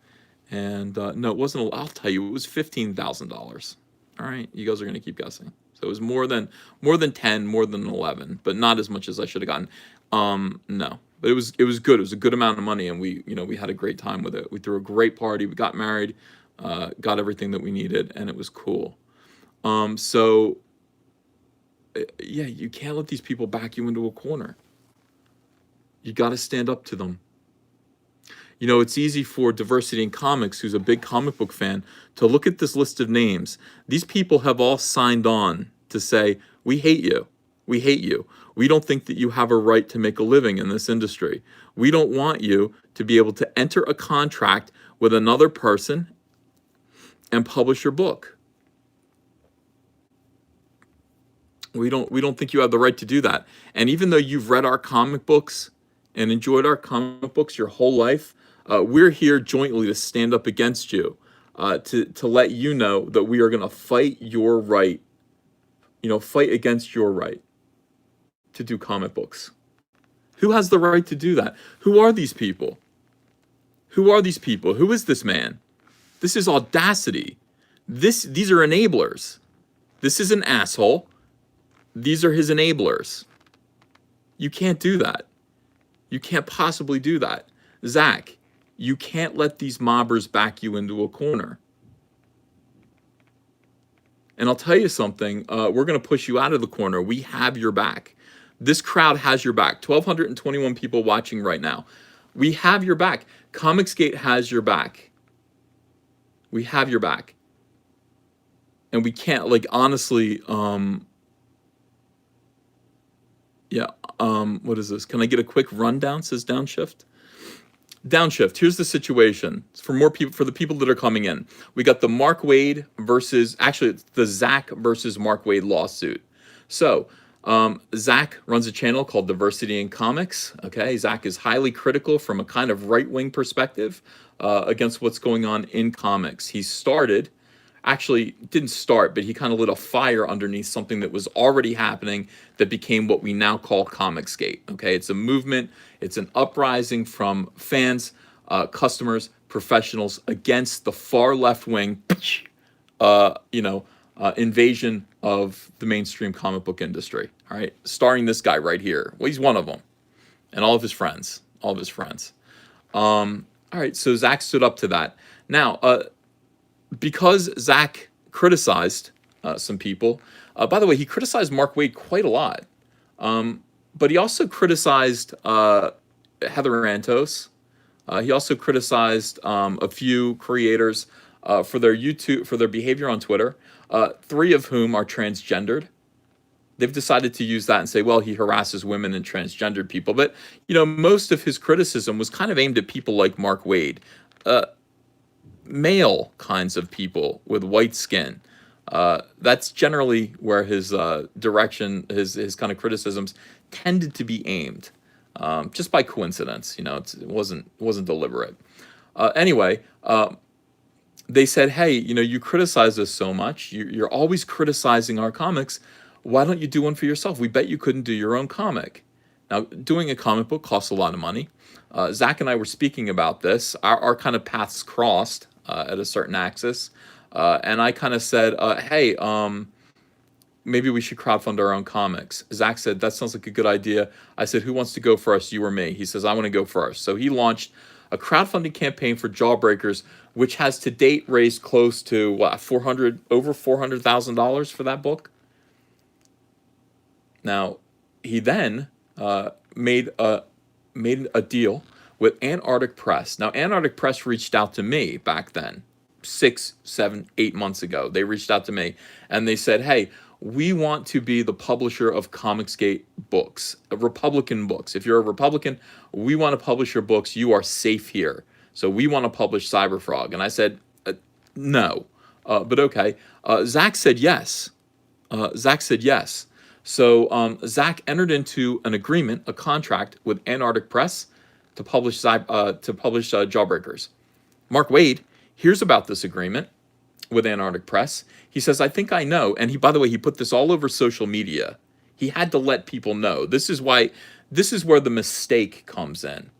And no, it wasn't, I'll tell you, it was $15,000. All right, you guys are going to keep guessing. So it was more than 10, more than 11, but not as much as I should have gotten. No, but it was good. It was a good amount of money, and we had a great time with it. We threw a great party. We got married, got everything that we needed, and it was cool. So yeah, you can't let these people back you into a corner. You got to stand up to them. It's easy for Diversity in Comics, who's a big comic book fan, to look at this list of names. These people have all signed on to say, we hate you. We hate you. We don't think that you have a right to make a living in this industry. We don't want you to be able to enter a contract with another person and publish your book. We don't think you have the right to do that. And even though you've read our comic books and enjoyed our comic books your whole life, we're here jointly to stand up against you, to let you know that we are going to fight your right, fight against your right to do comic books. Who has the right to do that? Who are these people? Who are these people? Who is this man? This is audacity. These are enablers. This is an asshole. These are his enablers. You can't do that. You can't possibly do that. Zach, you can't let these mobbers back you into a corner. And I'll tell you something, we're going to push you out of the corner. We have your back. This crowd has your back. 1,221 people watching right now. We have your back. ComicGate has your back. We have your back. And we can't, honestly, what is this? Can I get a quick rundown? Says Downshift. Downshift. Here's the situation for more people. For the people that are coming in, we got the Mark Waid versus, actually, it's the Zach versus Mark Waid lawsuit. So Zach runs a channel called Diversity in Comics. Okay, Zach is highly critical from a kind of right-wing perspective against what's going on in comics. He started. Actually didn't start, but he kind of lit a fire underneath something that was already happening that became what we now call ComicGate. Okay, it's a movement, it's an uprising from fans, customers, professionals against the far left wing, invasion of the mainstream comic book industry. All right, starring this guy right here. Well, he's one of them, and all of his friends, all right, so Zach stood up to that. Now, because Zach criticized some people, by the way, he criticized Mark Waid quite a lot, but he also criticized Heather Antos. He also criticized a few creators for their behavior on Twitter. 3 of whom are transgendered. They've decided to use that and say, well, he harasses women and transgendered people. But most of his criticism was kind of aimed at people like Mark Waid. Male kinds of people with white skin. That's generally where his direction, his kind of criticisms tended to be aimed, just by coincidence. It wasn't deliberate. Anyway, they said, hey, you criticize us so much. You're always criticizing our comics. Why don't you do one for yourself? We bet you couldn't do your own comic. Now, doing a comic book costs a lot of money. Zach and I were speaking about this. Our kind of paths crossed at a certain axis. And I kind of said, hey, maybe we should crowdfund our own comics. Zach said, that sounds like a good idea. I said, who wants to go first, you or me? He says, I want to go first. So he launched a crowdfunding campaign for Jawbreakers, which has to date raised close to over $400,000 for that book. Now, he then made a deal with Antarctic Press. Now, Antarctic Press reached out to me back then, 6, 7, 8 months ago. They reached out to me and they said, hey, we want to be the publisher of ComicGate books, Republican books. If you're a Republican, we want to publish your books. You are safe here. So we want to publish CyberFrog. And I said, no, but okay. Zach said yes. So Zach entered into an agreement, a contract with Antarctic Press to publish Jawbreakers. Mark Waid hears about this agreement with Antarctic Press. He says, I think I know. And by the way, he put this all over social media. He had to let people know. This is where the mistake comes in.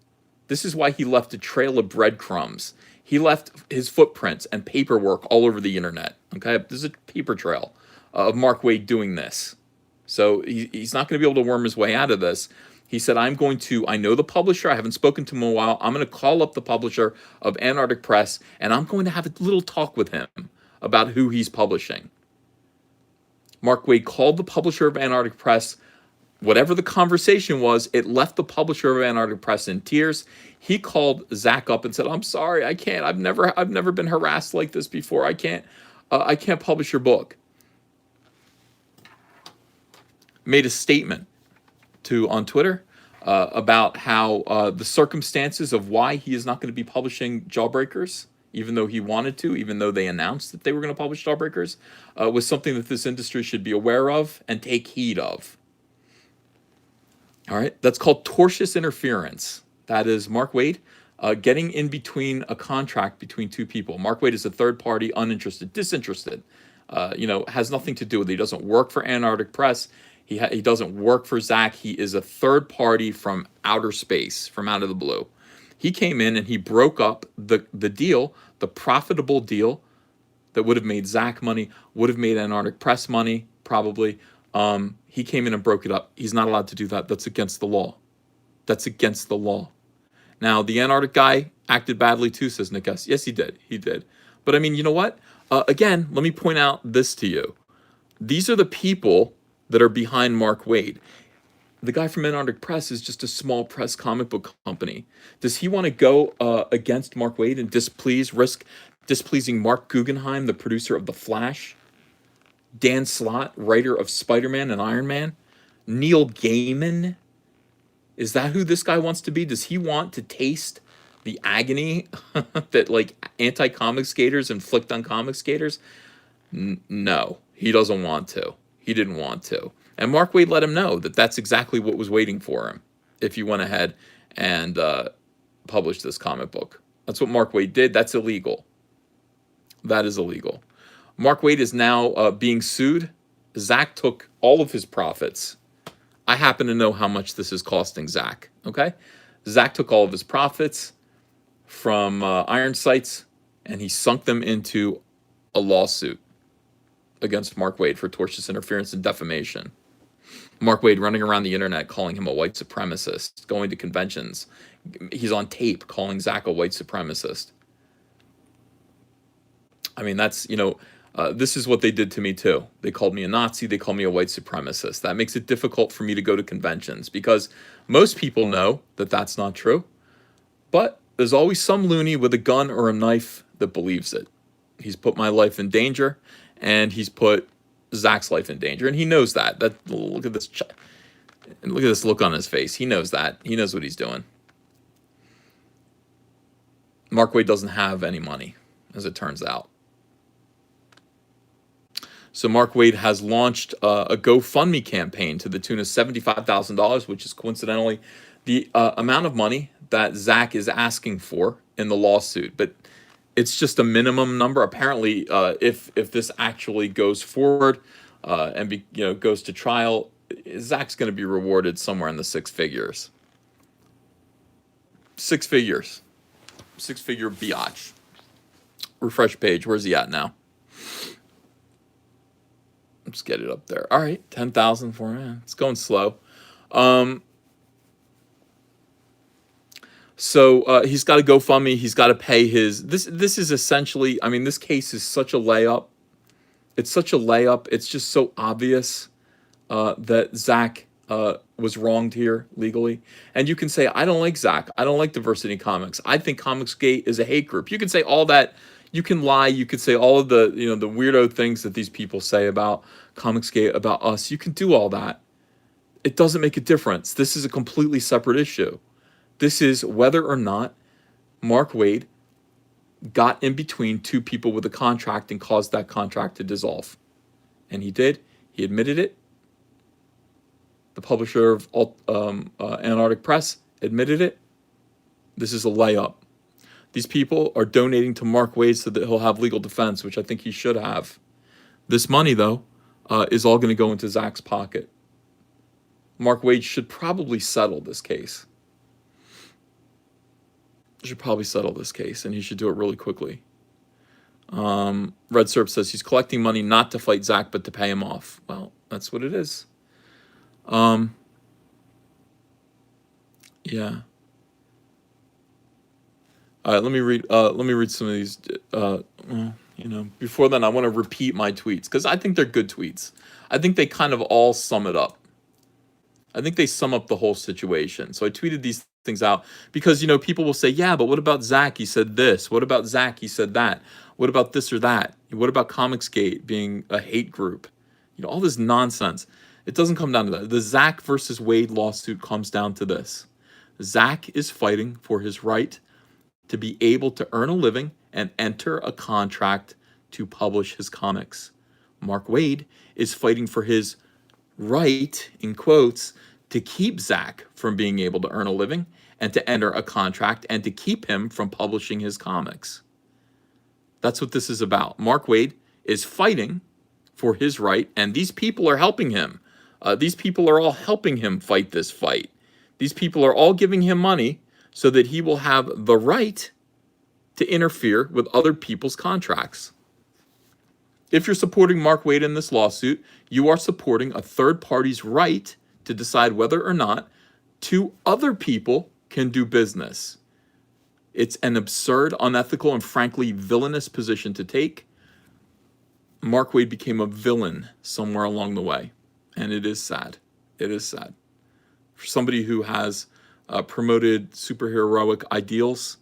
This is why he left a trail of breadcrumbs. He left his footprints and paperwork all over the internet. Okay, there's a paper trail of Mark Waid doing this. So he's not going to be able to worm his way out of this. He said, I know the publisher. I haven't spoken to him in a while. I'm going to call up the publisher of Antarctic Press, and I'm going to have a little talk with him about who he's publishing. Mark Waid called the publisher of Antarctic Press. Whatever the conversation was, it left the publisher of Antarctic Press in tears. He called Zach up and said, I'm sorry, I can't. I've never been harassed like this before. I can't publish your book. Made a statement on Twitter about how the circumstances of why he is not going to be publishing Jawbreakers, even though he wanted to, even though they announced that they were going to publish Jawbreakers, was something that this industry should be aware of and take heed of. All right, that's called tortious interference. That is Mark Waid getting in between a contract between two people. Mark Waid is a third party, uninterested, disinterested. Has nothing to do with it. He doesn't work for Antarctic Press. He doesn't work for Zach. He is a third party from outer space, from out of the blue. He came in and he broke up the deal, the profitable deal that would have made Zach money, would have made Antarctic Press money, probably. He came in and broke it up. He's not allowed to do that. That's against the law. That's against the law. Now, the Antarctic guy acted badly too, says Nick S. Yes, he did. He did. But I mean, you know what? Again, let me point out this to you. These are the people that are behind Mark Waid. The guy from Antarctic Press is just a small press comic book company. Does he want to go against Mark Waid and risk displeasing Mark Guggenheim, the producer of The Flash? Dan Slott, writer of Spider-Man and Iron Man? Neil Gaiman? Is that who this guy wants to be? Does he want to taste the agony that like anti-comic skaters inflict on comic skaters? No, he doesn't want to. He didn't want to. And Mark Waid let him know that that's exactly what was waiting for him if he went ahead and published this comic book. That's what Mark Waid did. That's illegal. That is illegal. Mark Waid is now being sued. Zach took all of his profits. I happen to know how much this is costing Zach, okay? Zach took all of his profits from Iron Sights, and he sunk them into a lawsuit against Mark Waid for tortious interference and defamation. Mark Waid running around the internet calling him a white supremacist, going to conventions. He's on tape calling Zach a white supremacist. I mean, that's, this is what they did to me too. They called me a Nazi. They called me a white supremacist. That makes it difficult for me to go to conventions because most people know that that's not true. But there's always some loony with a gun or a knife that believes it. He's put my life in danger, and he's put Zach's life in danger, and he knows that. Look at this, and look at this look on his face. He knows that. He knows what he's doing. Mark Waid doesn't have any money, as it turns out. So Mark Waid has launched a GoFundMe campaign to the tune of $75,000, which is coincidentally the amount of money that Zach is asking for in the lawsuit. But it's just a minimum number. Apparently, if this actually goes forward and goes to trial, Zach's going to be rewarded somewhere in the six figures. 6 figures. 6-figure biatch. Refresh page. Where's he at now? Let's get it up there. All right, 10,000 for him. It's going slow. So he's got to GoFundMe. He's got to pay his. This is essentially. I mean, this case is such a layup. It's such a layup. It's just so obvious that Zach was wronged here legally. And you can say, I don't like Zach. I don't like Diversity Comics. I think ComicGate is a hate group. You can say all that. You can lie. You could say all of the the weirdo things that these people say about ComicGate, about us. You can do all that. It doesn't make a difference. This is a completely separate issue. This is whether or not Mark Waid got in between two people with a contract and caused that contract to dissolve. And he did. He admitted it. The publisher of Antarctic Press admitted it. This is a layup. These people are donating to Mark Waid so that he'll have legal defense, which I think he should have. This money, though, is all going to go into Zach's pocket. Mark Waid should probably settle this case. should probably settle this case, and he should do it really quickly. Red Syrup says he's collecting money not to fight Zach, but to pay him off. Well, that's what it is. Yeah. All right, let me read some of these. Before then, I want to repeat my tweets because I think they're good tweets. I think they kind of all sum it up. I think they sum up the whole situation. So I tweeted these things out because, people will say, yeah, but what about Zach? He said this. What about Zach? He said that. What about this or that? What about ComicGate being a hate group? All this nonsense. It doesn't come down to that. The Zach versus Wade lawsuit comes down to this. Zach is fighting for his right to be able to earn a living and enter a contract to publish his comics. Mark Waid is fighting for his right, in quotes, to keep Zach from being able to earn a living and to enter a contract and to keep him from publishing his comics. That's what this is about. Mark Waid is fighting for his right, and these people are helping him. These people are all helping him fight this fight. These people are all giving him money so that he will have the right to interfere with other people's contracts. If you're supporting Mark Waid in this lawsuit, you are supporting a third party's right to decide whether or not two other people can do business. It's an absurd, unethical, and frankly villainous position to take. Mark Waid became a villain somewhere along the way, and it is sad. It is sad. For somebody who has promoted superheroic ideals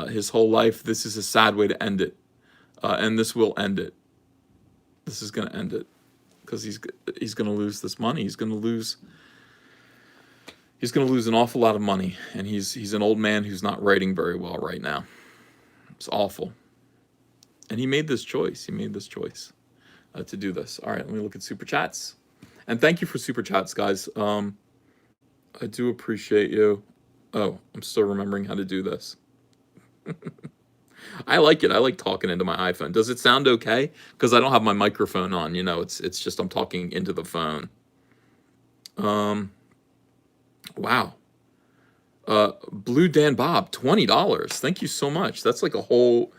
his whole life, this is a sad way to end it, and this will end it. This is going to end it because he's going to lose this money. He's going to lose an awful lot of money, and he's an old man who's not writing very well right now. It's awful, and he made this choice. To do this. All right, let me look at super chats, and thank you for super chats, guys. I do appreciate you. Oh, I'm still remembering how to do this. I like it. I like talking into my iPhone. Does it sound okay? Because I don't have my microphone on. It's just I'm talking into the phone. Wow. Blue Dan Bob, $20. Thank you so much. That's like a whole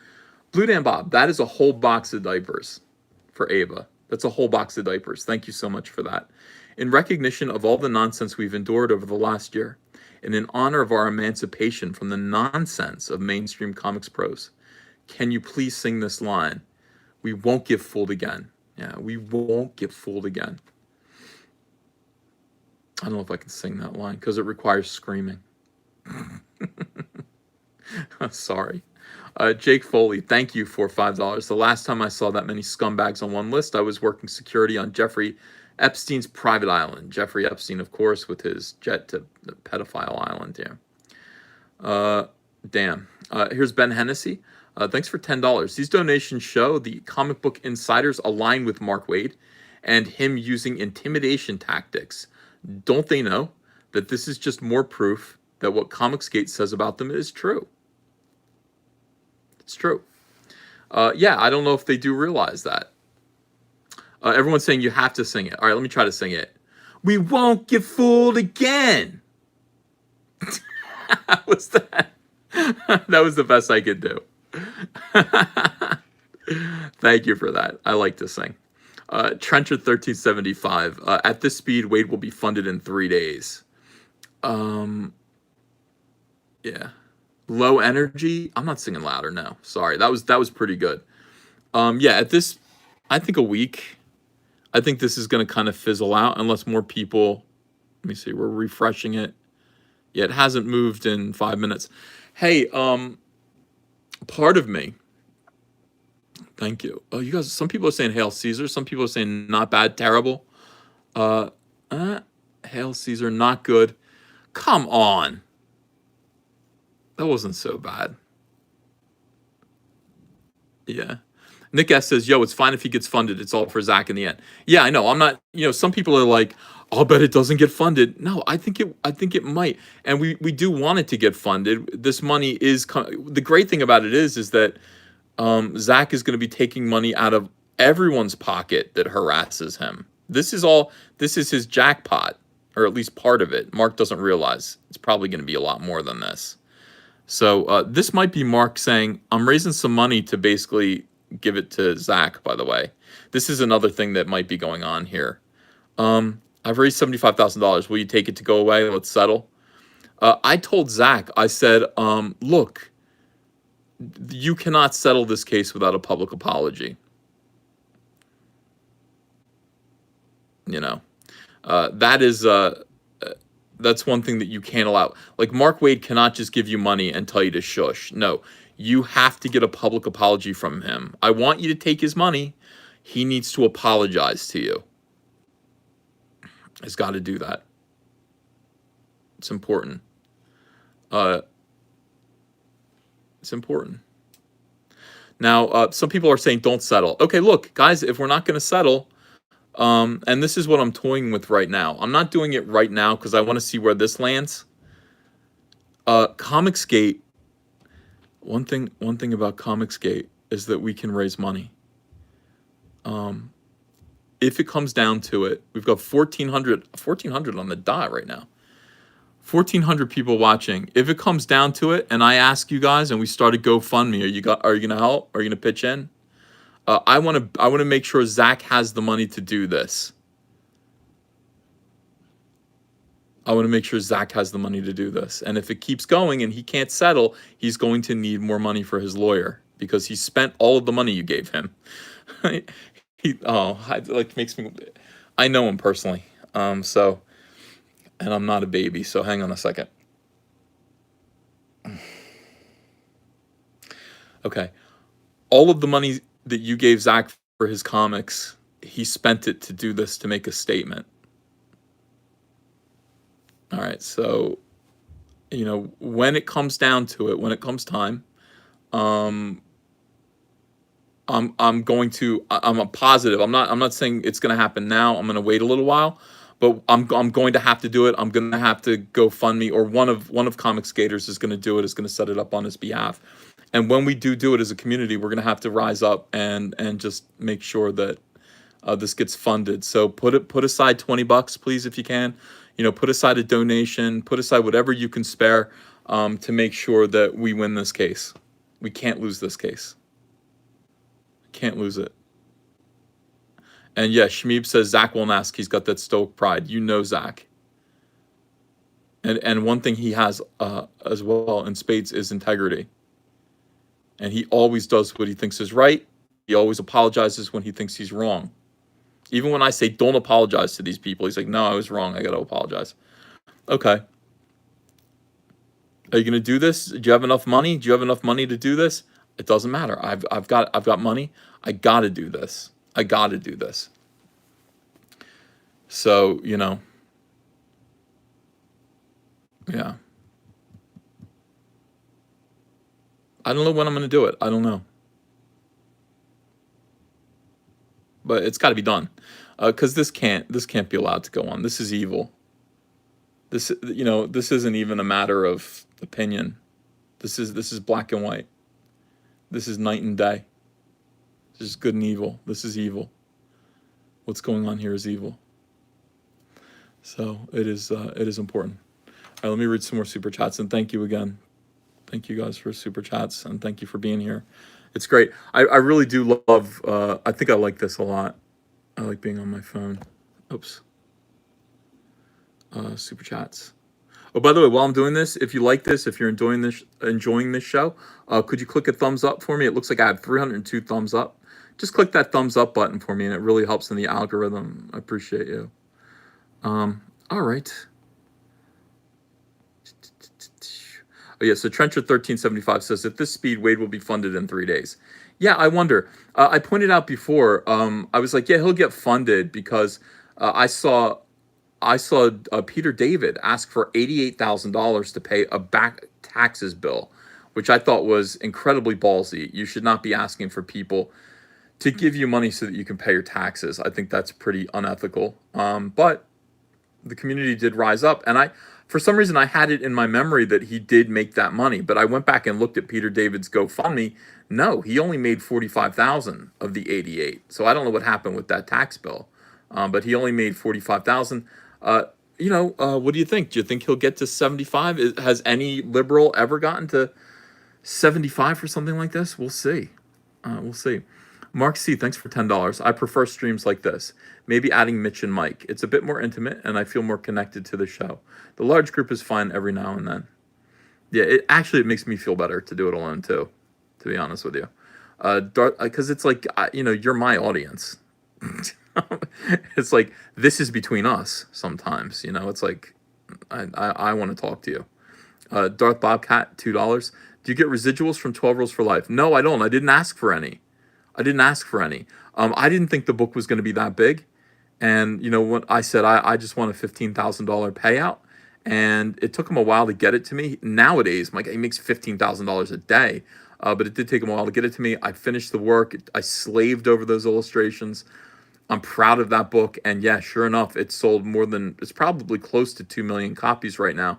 Blue Dan Bob. That is a whole box of diapers for Ava. That's a whole box of diapers. Thank you so much for that. In recognition of all the nonsense we've endured over the last year, and in honor of our emancipation from the nonsense of mainstream comics prose, can you please sing this line? We won't get fooled again. Yeah, we won't get fooled again. I don't know if I can sing that line because it requires screaming. Sorry. Jake Foley, thank you for $5. The last time I saw that many scumbags on one list, I was working security on Jeffrey Epstein's private island. Jeffrey Epstein, of course, with his jet to the pedophile island here. Damn. Here's Ben Hennessy. Thanks for $10. These donations show the comic book insiders align with Mark Waid and him using intimidation tactics. Don't they know that this is just more proof that what ComicGate says about them is true? It's true. Yeah, I don't know if they do realize that. Everyone's saying you have to sing it. All right, let me try to sing it. We won't get fooled again. How was that? That was the best I could do. Thank you for that. I like to sing. Trencher 1375. At this speed, Waid will be funded in 3 days. Yeah. Low energy. I'm not singing louder. No, sorry. That was pretty good. Yeah. At this, I think a week. I think this is going to kind of fizzle out unless more people. Let me see. We're refreshing it. Yeah, it hasn't moved in 5 minutes. Hey, part of me. Thank you. Oh, you guys. Some people are saying Hail Caesar. Some people are saying not bad, terrible. Hail Caesar, not good. Come on. That wasn't so bad. Yeah. Nick S says, yo, it's fine if he gets funded. It's all for Zach in the end. Yeah, I know. I'm not, some people are like, I'll bet it doesn't get funded. No, I think it might. And we do want it to get funded. This money is, the great thing about it is that Zach is going to be taking money out of everyone's pocket that harasses him. This is his jackpot, or at least part of it. Mark doesn't realize it's probably going to be a lot more than this. So this might be Mark saying, I'm raising some money to basically give it to Zach, by the way. This is another thing that might be going on here. I've raised $75,000. Will you take it to go away? Let's settle. I told Zach, I said, look, you cannot settle this case without a public apology. You know, that is that's one thing that you can't allow. Like, Mark Waid cannot just give you money and tell you to shush. No, you have to get a public apology from him. I want you to take his money. He needs to apologize to you. He's got to do that. It's important. It's important. Now, some people are saying don't settle. Okay, look, guys, if we're not going to settle, and this is what I'm toying with right now. I'm not doing it right now because I want to see where this lands. ComicGate. One thing about ComicGate is that we can raise money. If it comes down to it, we've got 1,400 on the dot right now. 1,400 people watching. If it comes down to it, and I ask you guys, and we start a GoFundMe, are you gonna help? Are you gonna pitch in? I want to make sure Zach has the money to do this. I want to make sure Zach has the money to do this. And if it keeps going and he can't settle, he's going to need more money for his lawyer because he spent all of the money you gave him. Makes me. I know him personally. And I'm not a baby. So hang on a second. Okay, all of the money that you gave Zach for his comics, he spent it to do this, to make a statement. All right, so, when it comes down to it, when it comes time, I'm a positive. I'm not saying it's going to happen now. I'm going to wait a little while, but I'm going to have to do it. I'm going to have to GoFundMe, or one of ComicGators is going to do it, is going to set it up on his behalf. And when we do it as a community, we're going to have to rise up and just make sure that this gets funded. So put aside $20, please, if you can. Put aside a donation. Put aside whatever you can spare to make sure that we win this case. We can't lose this case. Can't lose it. And yeah, Shmeeb says Zach won't ask. He's got that stoic pride. Zach. And one thing he has as well in spades is integrity. And he always does what he thinks is right. He always apologizes when he thinks he's wrong. Even when I say don't apologize to these people, he's like, no, I was wrong. I got to apologize. Okay. Are you going to do this? Do you have enough money? Do you have enough money to do this? It doesn't matter. I've got money. I got to do this. I got to do this. So, yeah. I don't know when I'm going to do it. I don't know. But it's got to be done. Because this can't be allowed to go on. This is evil. This isn't even a matter of opinion. This is black and white. This is night and day. This is good and evil. This is evil. What's going on here is evil. So it is important. All right, let me read some more super chats, and thank you again. Thank you guys for super chats, and thank you for being here. It's great. I really do love. I think I like this a lot. I like being on my phone. Oops. Super chats. Oh, by the way, while I'm doing this, if you like this, if you're enjoying this show, could you click a thumbs up for me? It looks like I have 302 thumbs up. Just click that thumbs up button for me, and it really helps in the algorithm. I appreciate you. All right. Oh yeah, so Trencher1375 says, at this speed, Waid will be funded in 3 days. Yeah, I wonder. I pointed out before, I was like, yeah, he'll get funded because I saw Peter David ask for $88,000 to pay a back taxes bill, which I thought was incredibly ballsy. You should not be asking for people to give you money so that you can pay your taxes. I think that's pretty unethical. But the community did rise up, and for some reason, I had it in my memory that he did make that money, but I went back and looked at Peter David's GoFundMe. No, he only made $45,000 of the 88. So I don't know what happened with that tax bill, but he only made $45,000. what do you think? Do you think he'll get to 75? Has any liberal ever gotten to 75 for something like this? We'll see. We'll see. Mark C, thanks for $10. I prefer streams like this. Maybe adding Mitch and Mike. It's a bit more intimate, and I feel more connected to the show. The large group is fine every now and then. Yeah, it makes me feel better to do it alone too, to be honest with you. Because it's like, you're my audience. It's like, this is between us sometimes, it's like, I want to talk to you. Darth Bobcat, $2. Do you get residuals from 12 Rules for Life? No, I don't. I didn't ask for any. I didn't think the book was going to be that big. And, what I said, I just want a $15,000 payout. And it took him a while to get it to me. Nowadays, he makes $15,000 a day. But it did take him a while to get it to me. I finished the work. I slaved over those illustrations. I'm proud of that book. And yeah, sure enough, it's sold it's probably close to 2 million copies right now.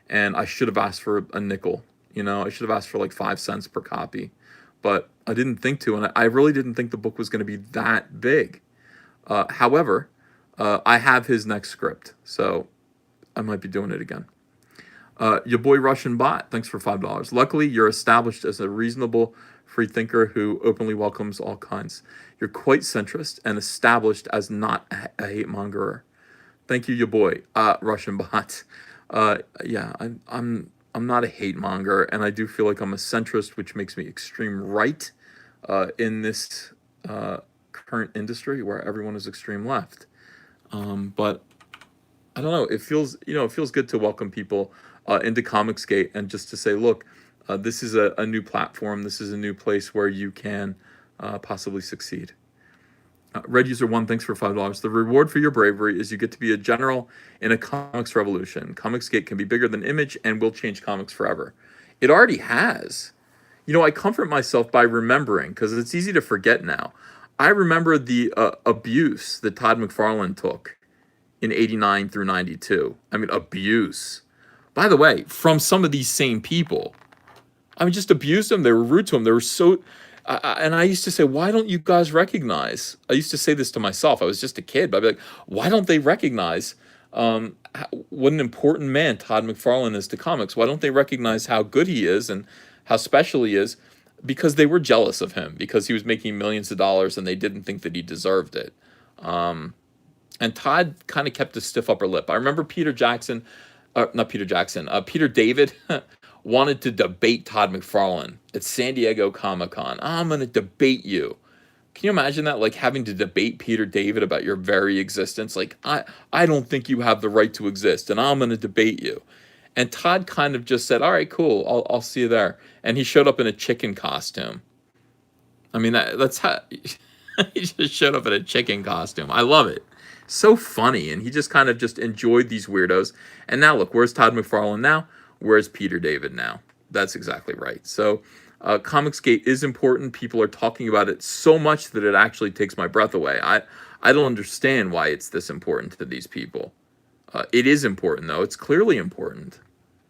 And I should have asked for a nickel. I should have asked for like 5 cents per copy. But I didn't think to. And I really didn't think the book was going to be that big. However, I have his next script. So I might be doing it again. Your boy Russian Bot, thanks for $5. Luckily, you're established as a reasonable free thinker who openly welcomes all kinds. You're quite centrist and established as not a hate mongerer. Thank you, your boy, Russian Bot. Yeah, I'm not a hate monger, and I do feel like I'm a centrist, which makes me extreme right in this current industry where everyone is extreme left. But I don't know. It feels good to welcome people into ComicGate and just to say, look, this is a new platform. This is a new place where you can possibly succeed. Red User 1, thanks for $5. The reward for your bravery is you get to be a general in a comics revolution. ComicGate can be bigger than Image and will change comics forever. It already has. I comfort myself by remembering, because it's easy to forget now. I remember the abuse that Todd McFarlane took in 89 through 92. I mean, abuse. By the way, from some of these same people. Just abused them. They were rude to him. They were so... and I used to say, why don't you guys recognize? I used to say this to myself. I was just a kid. But I'd be like, why don't they recognize what an important man Todd McFarlane is to comics? Why don't they recognize how good he is and how special he is? Because they were jealous of him. Because he was making millions of dollars and they didn't think that he deserved it. And Todd kind of kept a stiff upper lip. I remember Peter David wanted to debate Todd McFarlane at San Diego Comic-Con. I'm going to debate you. Can you imagine that? Like having to debate Peter David about your very existence? Like, I don't think you have the right to exist, and I'm going to debate you. And Todd kind of just said, all right, cool, I'll see you there. And he showed up in a chicken costume. I mean, that's how... he just showed up in a chicken costume. I love it. So funny. And he just kind of just enjoyed these weirdos. And now look, where's Todd McFarlane now? Where's Peter David now? That's exactly right. So ComicGate is important. People are talking about it so much that it actually takes my breath away. I don't understand why it's this important to these people. It is important, though. It's clearly important.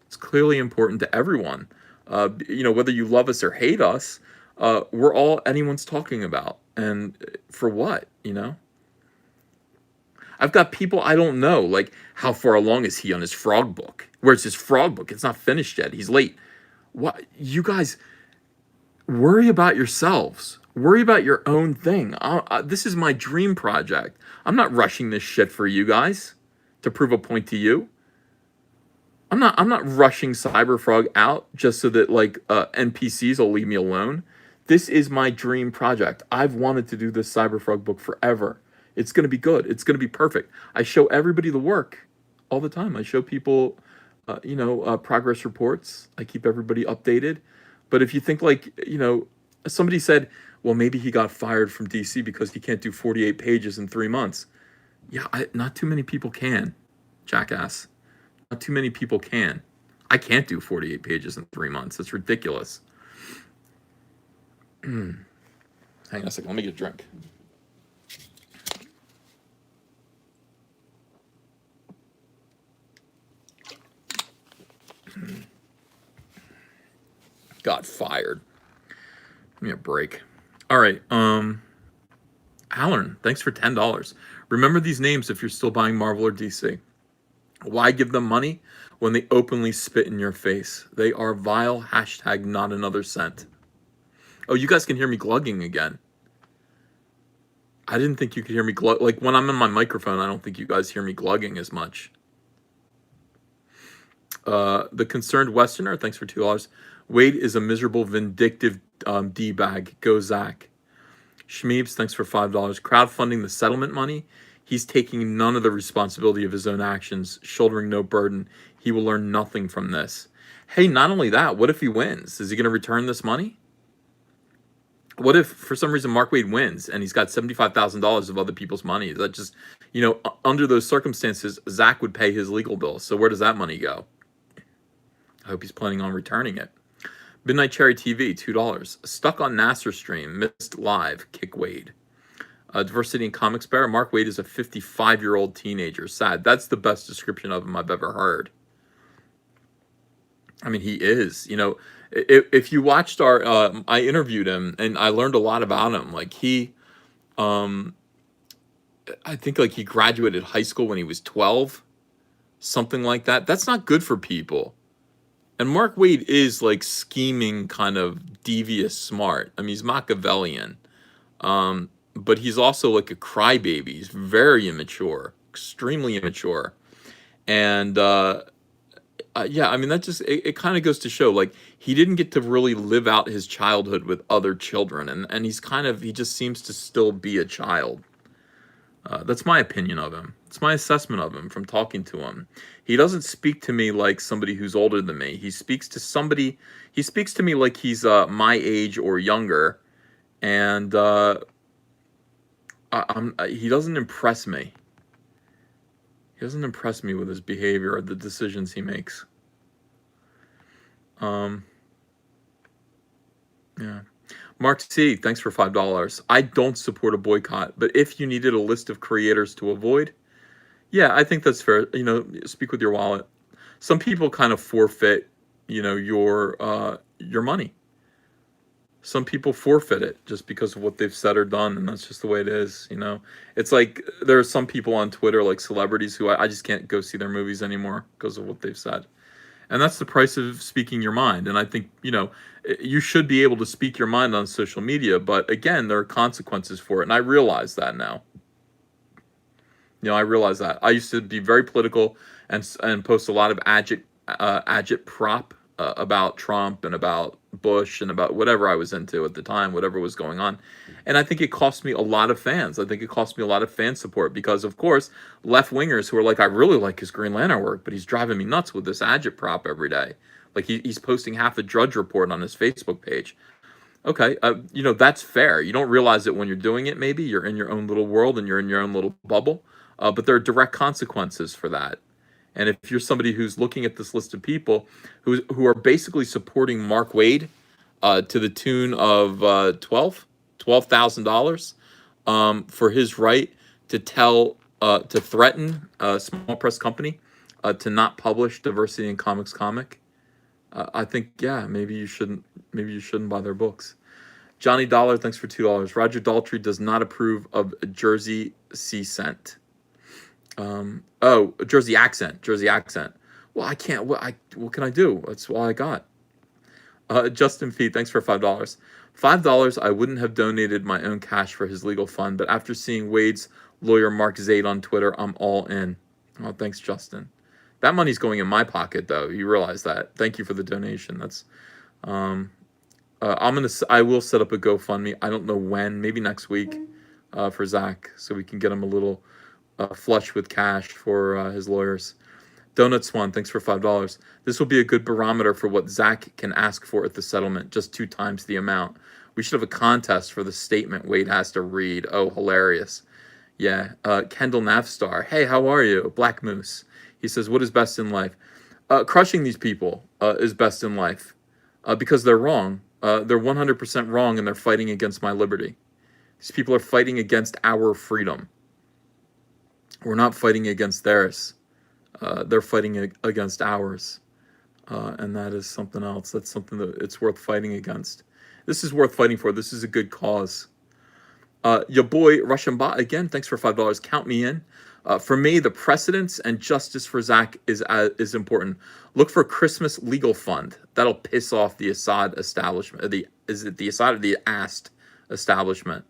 It's clearly important to everyone. Whether you love us or hate us, we're all anyone's talking about. And for what, I've got people I don't know, like, how far along is he on his frog book? Where's his frog book? It's not finished yet. He's late. What? You guys, worry about yourselves. Worry about your own thing. This is my dream project. I'm not rushing this shit for you guys to prove a point to you. I'm not rushing CyberFrog out just so that, NPCs will leave me alone. This is my dream project. I've wanted to do this CyberFrog book forever. It's going to be good. It's going to be perfect. I show everybody the work all the time. I show people, progress reports. I keep everybody updated. But if you think somebody said, well, maybe he got fired from DC because he can't do 48 pages in 3 months. Yeah, not too many people can, jackass. Not too many people can. I can't do 48 pages in 3 months. It's ridiculous. Hang on a second. Let me get a drink. Got fired. Give me a break. All right. Alan, thanks for $10. Remember these names if you're still buying Marvel or DC. Why give them money when they openly spit in your face? They are vile. Hashtag not another cent. Oh, you guys can hear me glugging again. I didn't think you could hear me glug. Like when I'm in my microphone, I don't think you guys hear me glugging as much. The Concerned Westerner, thanks for $2. Wade is a miserable, vindictive D-bag. Go Zach. Schmeebs, thanks for $5. Crowdfunding the settlement money. He's taking none of the responsibility of his own actions, shouldering no burden. He will learn nothing from this. Hey, not only that, what if he wins? Is he going to return this money? What if, for some reason, Mark Wade wins and he's got $75,000 of other people's money? Is that just, under those circumstances, Zach would pay his legal bills. So where does that money go? I hope he's planning on returning it. Midnight Cherry TV, $2. Stuck on Nasser stream, missed live, kick Wade. Diversity in Comics Bear, Mark Wade is a 55-year-old teenager. Sad. That's the best description of him I've ever heard. I mean, he is. If you watched I interviewed him and I learned a lot about him. Like I think like he graduated high school when he was 12, something like that. That's not good for people. And Mark Wade is like scheming, kind of devious, smart. I mean, he's Machiavellian. But he's also like a crybaby. He's very immature, extremely immature. And yeah, I mean, that just, it kind of goes to show, like, he didn't get to really live out his childhood with other children. And he just seems to still be a child. That's my opinion of him. It's my assessment of him from talking to him. He doesn't speak to me like somebody who's older than me. He speaks to me like he's my age or younger. And he doesn't impress me. He doesn't impress me with his behavior or the decisions he makes. Yeah. Mark C, thanks for $5. I don't support a boycott, but if you needed a list of creators to avoid, yeah, I think that's fair. Speak with your wallet. Some people kind of forfeit, your money. Some people forfeit it just because of what they've said or done, and that's just the way it is. It's like there are some people on Twitter, like celebrities, who I just can't go see their movies anymore because of what they've said. And that's the price of speaking your mind. And I think, you should be able to speak your mind on social media, but again, there are consequences for it. And I realize that now. I realize that. I used to be very political and post a lot of agit-prop about Trump and about Bush and about whatever I was into at the time, whatever was going on. And I think it cost me a lot of fans. I think it cost me a lot of fan support because, of course, left-wingers who are like, I really like his Green Lantern work, but he's driving me nuts with this agitprop every day. Like he's posting half a Drudge Report on his Facebook page. Okay, that's fair. You don't realize it when you're doing it, maybe. You're in your own little world and you're in your own little bubble. But there are direct consequences for that. And if you're somebody who's looking at this list of people who are basically supporting Mark Wade to the tune of $12,000 for his right to to threaten a small press company to not publish Diversity in Comics comic, I think, yeah, maybe you shouldn't buy their books. Johnny Dollar, thanks for $2. Roger Daltrey does not approve of a Jersey sea scent. Jersey accent. Well, I can't. What can I do? That's all I got. Justin Fee, thanks for $5. $5. I wouldn't have donated my own cash for his legal fund, but after seeing Wade's lawyer Mark Zaid on Twitter, I'm all in. Oh, thanks, Justin. That money's going in my pocket, though. You realize that? Thank you for the donation. That's. I will set up a GoFundMe. I don't know when. Maybe next week, for Zach, so we can get him a little. Flush with cash for his lawyers. Donut Swan, thanks for $5. This will be a good barometer for what Zach can ask for at the settlement, just 2 times the amount. We should have a contest for the statement Wade has to read. Oh, hilarious. Yeah. Kendall Navstar, hey, how are you? Black Moose. He says, what is best in life? Crushing these people is best in life because they're wrong. They're 100% wrong, and they're fighting against my liberty. These people are fighting against our freedom. We're not fighting against theirs. They're fighting against ours. And that is something else. That's something that it's worth fighting against. This is worth fighting for. This is a good cause. Your boy Russian Bot again. Thanks for $5. Count me in. For me, the precedence and justice for Zach is important. Look for Christmas legal fund. That'll piss off the Assad establishment. Is it the Assad or the Ast establishment?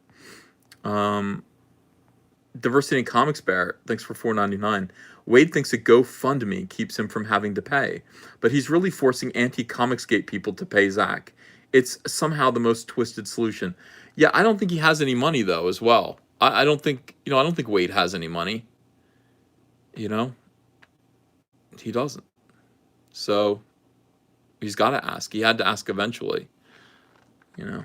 Diversity in Comics Bear. Thanks for $4.99. Wade thinks a GoFundMe keeps him from having to pay, but he's really forcing anti-ComicGate people to pay Zach. It's somehow the most twisted solution. Yeah, I don't think he has any money though, as well. I don't think I don't think Wade has any money. You know, he doesn't. So he's got to ask. He had to ask eventually. You know.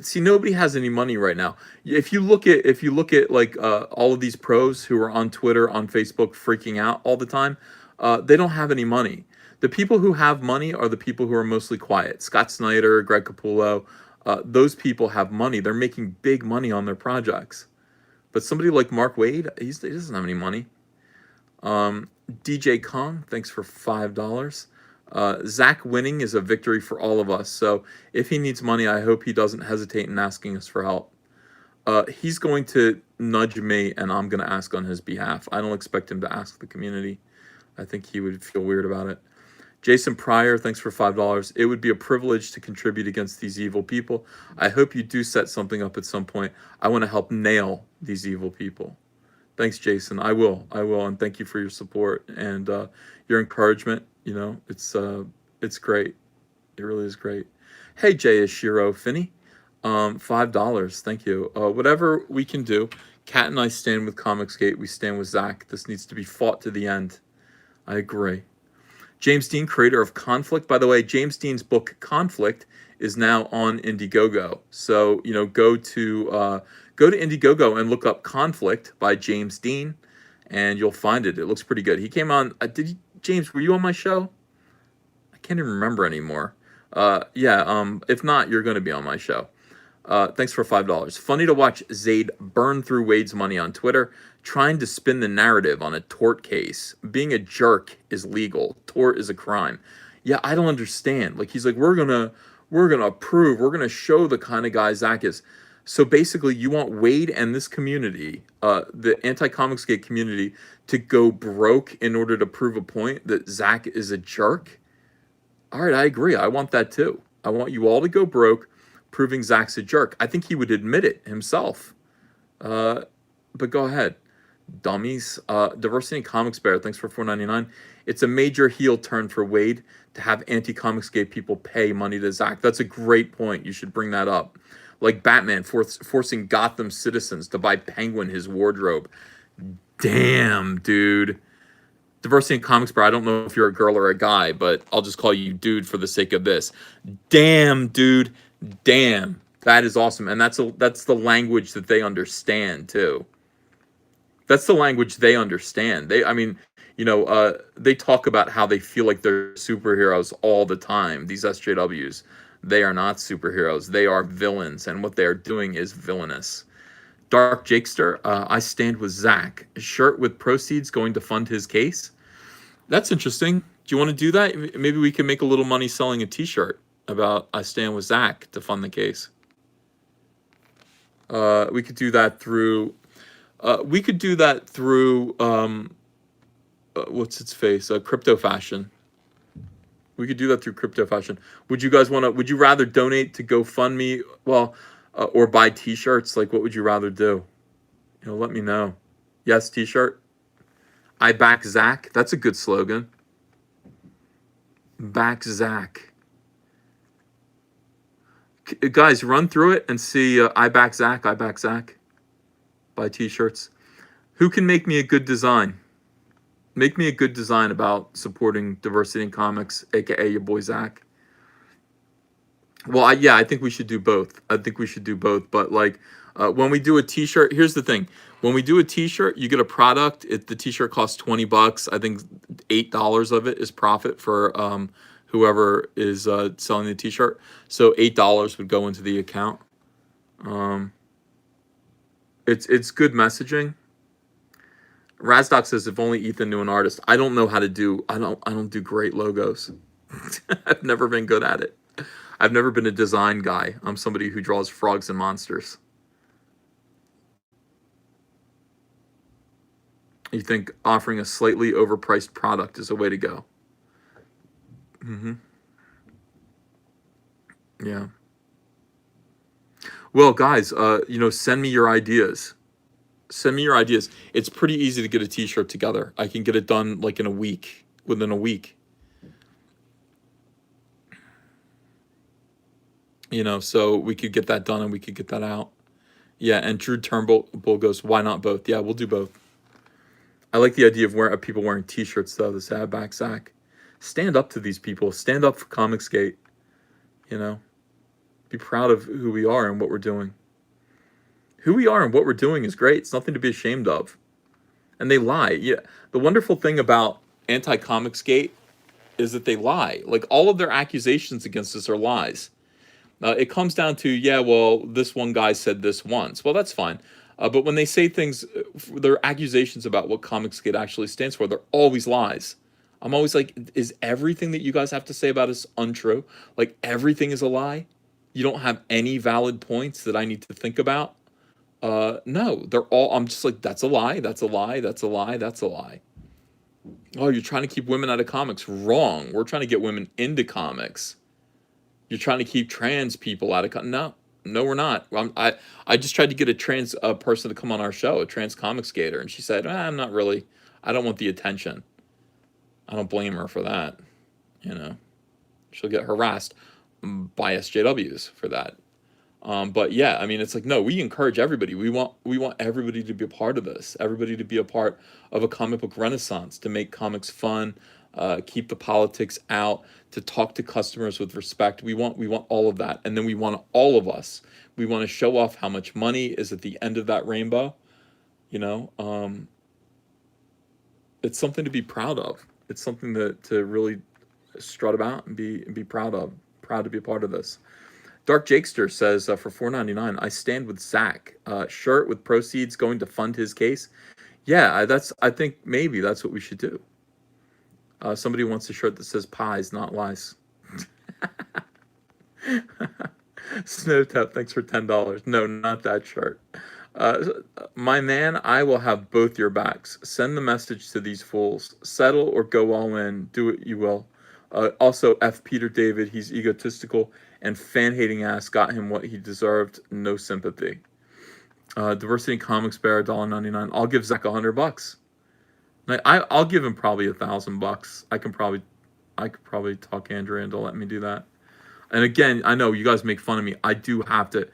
See, nobody has any money right now. If you look at like all of these pros who are on Twitter, on Facebook, freaking out all the time, they don't have any money. The people who have money are the people who are mostly quiet. Scott Snyder, Greg Capullo, those people have money. They're making big money on their projects. But somebody like Mark Waid, he doesn't have any money. DJ Kong, thanks for $5. Zach winning is a victory for all of us. So if he needs money, I hope he doesn't hesitate in asking us for help. He's going to nudge me, and I'm going to ask on his behalf. I don't expect him to ask the community. I think he would feel weird about it. Jason Pryor, thanks for $5. It would be a privilege to contribute against these evil people. I hope you do set something up at some point. I want to help nail these evil people. Thanks, Jason. I will, and thank you for your support and your encouragement. You know, it's great. It really is great. Hey, Jay Ishiro Finney, $5. Thank you. Whatever we can do. Kat and I stand with ComicGate. We stand with Zach. This needs to be fought to the end. I agree. James Dean, creator of Conflict. By the way, James Dean's book Conflict is now on Indiegogo. So, you know, go to Indiegogo and look up Conflict by James Dean, and you'll find it. It looks pretty good. He came on. James, were you on my show? I can't even remember anymore. If not, you're going to be on my show. Thanks for $5. Funny to watch Zaid burn through Wade's money on Twitter, trying to spin the narrative on a tort case. Being a jerk is legal. Tort is a crime. Yeah, I don't understand. Like, he's like, we're gonna prove, we're gonna show the kind of guy Zach is. So basically, you want Wade and this community, the anti-ComicGate community, to go broke in order to prove a point that Zach is a jerk? All right, I agree. I want that too. I want you all to go broke, proving Zach's a jerk. I think he would admit it himself. But go ahead. Dummies. Diversity in Comics Bear, thanks for $4.99. It's a major heel turn for Wade to have anti-ComicGate people pay money to Zach. That's a great point. You should bring that up. Like Batman forcing Gotham citizens to buy Penguin his wardrobe. Damn, dude. Diversity in Comics Bear, I don't know if you're a girl or a guy, but I'll just call you dude for the sake of this. Damn, dude. Damn. That is awesome. And that's the language that they understand, too. That's the language they understand. They talk about how they feel like they're superheroes all the time. These SJWs, they are not superheroes. They are villains, and what they are doing is villainous. Dark Jakester, I stand with Zach. A shirt with proceeds going to fund his case. That's interesting. Do you want to do that? Maybe we can make a little money selling a T-shirt about I stand with Zach to fund the case. We could do that through. What's its face? Crypto Fashion. We could do that through Crypto Fashion. Would you guys want to? Would you rather donate to GoFundMe? Well, or buy T-shirts? Like, what would you rather do? You know, let me know. Yes, T-shirt. I back Zach. That's a good slogan. Back Zach. Guys, run through it and see. I back Zach. I back Zach. Buy T-shirts. Who can make me a good design? Make me a good design about supporting diversity in comics, aka your boy Zach. Well, I think we should do both. But like, when we do a T-shirt, here's the thing: when we do a T-shirt, you get a product. The T-shirt costs $20. I think $8 of it is profit for whoever is selling the T-shirt. So $8 would go into the account. It's good messaging. Razdoc says if only Ethan knew an artist. I don't know how to do. I don't do great logos. I've never been good at it. I've never been a design guy. I'm somebody who draws frogs and monsters. You think offering a slightly overpriced product is a way to go? Yeah. Well, guys, send me your ideas. Send me your ideas. It's pretty easy to get a T-shirt together. I can get it done like in a week, within a week. So we could get that done and we could get that out. Yeah, and Drew Turnbull goes, why not both? Yeah, we'll do both. I like the idea of people wearing T-shirts though. The sad back Zach. Stand up to these people. Stand up for ComicGate. Be proud of who we are and what we're doing. Who we are and what we're doing is great. It's nothing to be ashamed of. And they lie. Yeah, the wonderful thing about anti-ComicGate is that they lie. Like all of their accusations against us are lies. It comes down to, yeah, well, this one guy said this once. Well, that's fine. But when they say things, their accusations about what ComicGate actually stands for, they're always lies. I'm always like, is everything that you guys have to say about us untrue? Like everything is a lie? You don't have any valid points that I need to think about? No, they're all, I'm just like, that's a lie, that's a lie, that's a lie, that's a lie. Oh, you're trying to keep women out of comics. Wrong. We're trying to get women into comics. You're trying to keep trans people out of no, we're not. I just tried to get a trans person to come on our show, a trans comic skater, and she said, I'm not really. I don't want the attention. I don't blame her for that. She'll get harassed by SJWs for that. But yeah, I mean, it's like, no, we encourage everybody. We want everybody to be a part of this. Everybody to be a part of a comic book renaissance, to make comics fun, keep the politics out, to talk to customers with respect. We want all of that, and then we want all of us. We want to show off how much money is at the end of that rainbow. It's something to be proud of. It's something to really strut about and be proud of. Proud to be a part of this. Dark Jakester says for $4.99, I stand with Zach. Shirt with proceeds going to fund his case. Yeah, I think maybe that's what we should do. Somebody wants a shirt that says pies, not lies. Snowtap, thanks for $10. No, not that shirt. My man, I will have both your backs. Send the message to these fools. Settle or go all in. Do it, you will. Also, F. Peter David, he's egotistical and fan-hating ass got him what he deserved. No sympathy. Diversity Comics Bear, $1.99. I'll give Zach $100. I'll give him probably $1,000. I could probably talk Andrea into let me do that. And again, I know you guys make fun of me. I do have to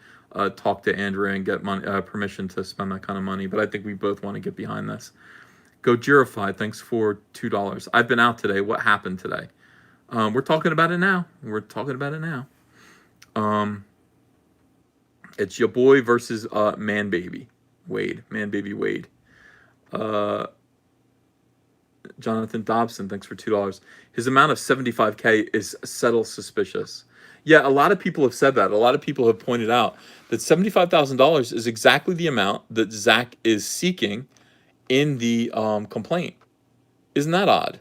talk to Andrea and get money, permission to spend that kind of money. But I think we both want to get behind this. Gojirified, thanks for $2. I've been out today. What happened today? We're talking about it now. It's your boy versus Man Baby Wade. Jonathan Dobson, thanks for $2. His amount of $75K is settle suspicious. Yeah, a lot of people have said that. A lot of people have pointed out that $75,000 is exactly the amount that Zach is seeking in the complaint. Isn't that odd?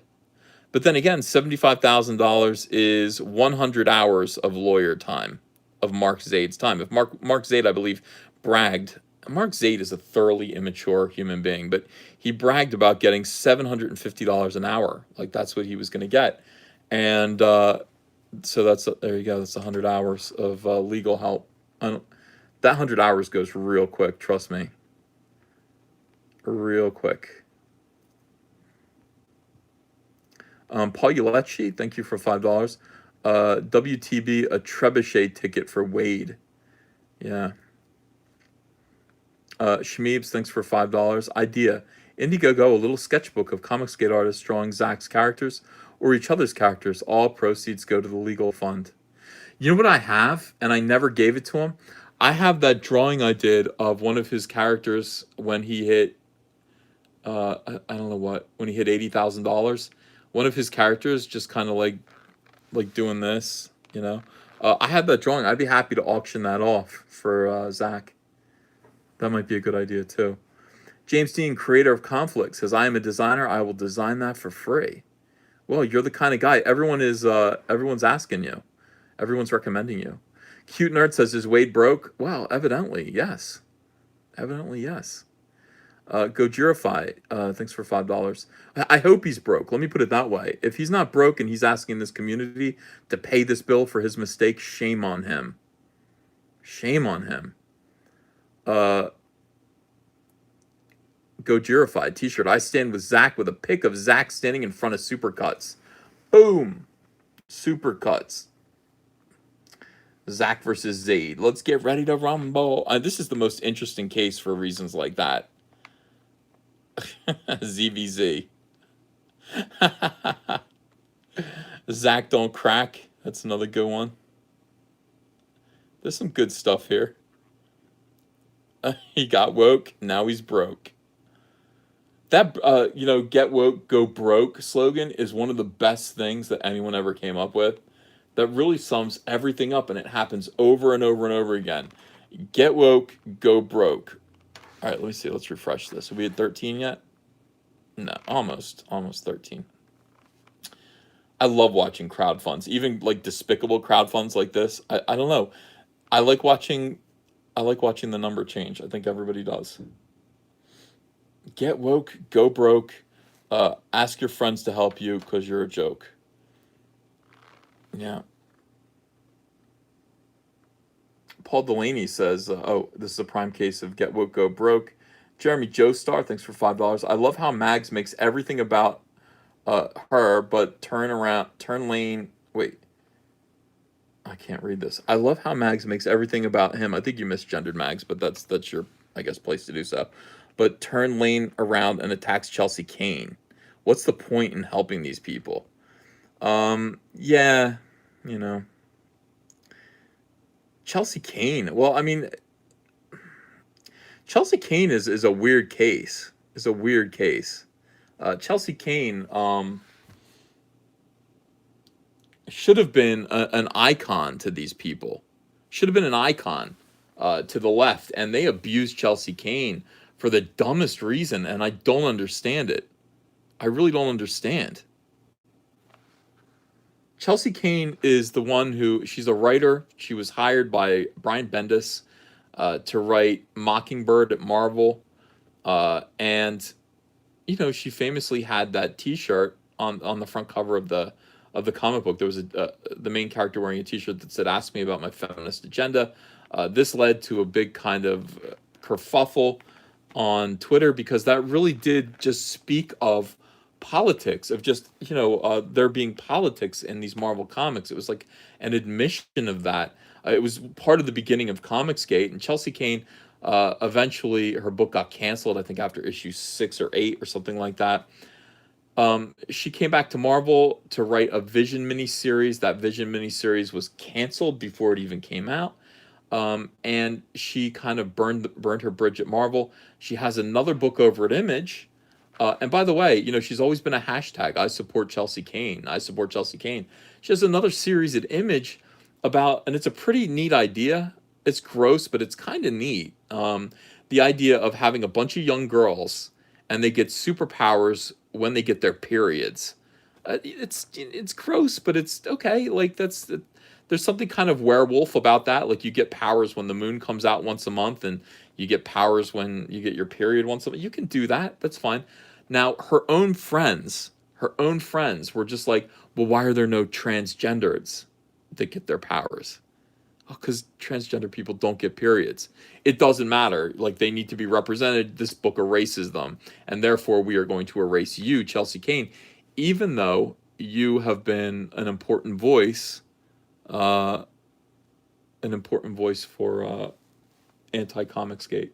But then again, $75,000 is 100 hours of lawyer time, of Mark Zaid's time. If Mark Zaid, I believe, bragged, Mark Zaid is a thoroughly immature human being, but he bragged about getting $750 an hour. Like that's what he was going to get. And so there you go. That's 100 hours of legal help. That 100 hours goes real quick. Trust me. Real quick. Paul Ulechi, thank you for $5. WTB, a trebuchet ticket for Wade. Yeah. Shmeebs, thanks for $5. Idea. Indiegogo, a little sketchbook of ComicGate artists drawing Zach's characters or each other's characters. All proceeds go to the legal fund. You know what I have? And I never gave it to him? I have that drawing I did of one of his characters when he hit, I don't know what, when he hit $80,000. One of his characters just kind of like doing this, I had that drawing. I'd be happy to auction that off for Zach. That might be a good idea too. James Dean, creator of Conflict, says, I am a designer. I will design that for free. Well, you're the kind of guy everyone's asking you. Everyone's recommending you. Cute Nerd says, is Wade broke? Well, evidently, yes. Evidently, yes. Gojirify, thanks for $5. I hope he's broke. Let me put it that way. If he's not broke and he's asking this community to pay this bill for his mistake, shame on him. Shame on him. Gojirify t-shirt. I stand with Zach with a pic of Zach standing in front of Supercuts. Boom. Supercuts. Zach versus Zaid. Let's get ready to rumble. This is the most interesting case for reasons like that. ZVZ. Zach don't crack. That's another good one. There's some good stuff here. He got woke. Now he's broke. That, get woke, go broke slogan is one of the best things that anyone ever came up with. That really sums everything up, and it happens over and over and over again. Get woke, go broke. All right, let me see. Let's refresh this. Are we at 13 yet? No, almost 13. I love watching crowd funds, even like despicable crowd funds like this. I don't know. I like watching the number change. I think everybody does. Get woke, go broke. Ask your friends to help you because you're a joke. Yeah. Paul Delaney says, this is a prime case of get woke, go broke. Jeremy Joestar, thanks for $5. I love how Mags makes everything about her, but I can't read this. I love how Mags makes everything about him. I think you misgendered Mags, but that's your, I guess, place to do so. But turn Lane around and attacks Chelsea Kane. What's the point in helping these people? Yeah, Chelsea Kane. Well, I mean, Chelsea Kane is a weird case. Chelsea Kane should have been an icon to these people. Should have been an icon to the left, and they abused Chelsea Kane for the dumbest reason, and I don't understand it. I really don't understand. Chelsea Kane is the one who, she's a writer. She was hired by Brian Bendis to write Mockingbird at Marvel. And, she famously had that t-shirt on the front cover of the comic book. There was the main character wearing a t-shirt that said, "Ask me about my feminist agenda." This led to a big kind of kerfuffle on Twitter because that really did just speak of politics, of just, there being politics in these Marvel comics. It was like an admission of that. It was part of the beginning of ComicGate, and Chelsea Kane, eventually her book got canceled, I think after issue 6 or 8 or something like that. She came back to Marvel to write a Vision miniseries. That Vision miniseries was canceled before it even came out. And she kind of burned her bridge at Marvel. She has another book over at Image. And by the way, she's always been a hashtag. I support Chelsea Kane. I support Chelsea Kane. She has another series at Image about, and it's a pretty neat idea. It's gross, but it's kind of neat. The idea of having a bunch of young girls and they get superpowers when they get their periods. It's gross, but it's okay. Like there's something kind of werewolf about that. Like you get powers when the moon comes out once a month, and you get powers when you get your period once a month. You can do that. That's fine. Now her own friends were just like, well, why are there no transgenders that get their powers? Oh, because transgender people don't get periods. It doesn't matter. Like, they need to be represented. This book erases them. And therefore, we are going to erase you, Chelsea Kane, even though you have been an important voice for anti-ComicGate.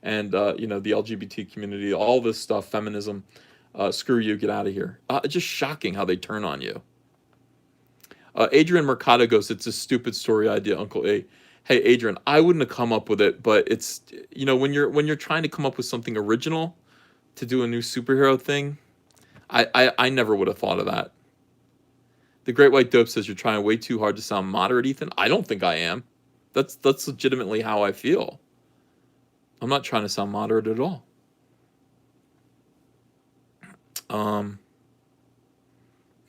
And, the LGBT community, all this stuff, feminism, screw you, get out of here. It's just shocking how they turn on you. Adrian Mercado goes, it's a stupid story idea, Uncle A. Hey, Adrian, I wouldn't have come up with it, but it's, when you're trying to come up with something original to do a new superhero thing, I never would have thought of that. The Great White Dope says you're trying way too hard to sound moderate, Ethan. I don't think I am. That's legitimately how I feel. I'm not trying to sound moderate at all.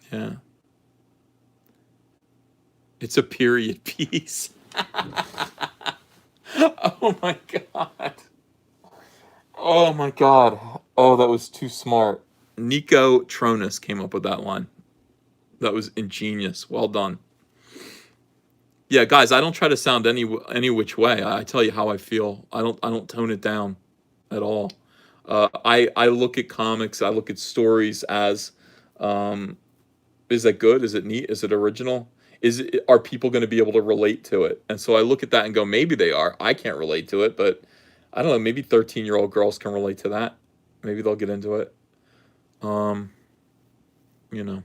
Yeah. It's a period piece. Oh my god. Oh my god. Oh, that was too smart. Nico Tronus came up with that line. That was ingenious. Well done. Yeah, guys, I don't try to sound any which way. I tell you how I feel. I don't tone it down at all. I look at comics, I look at stories as, um, is that good? Is it neat? Is it original? Are people going to be able to relate to it? And so I look at that and go, maybe they are. I can't relate to it, but I don't know. Maybe 13-year-old girls can relate to that. Maybe they'll get into it. Um, you know.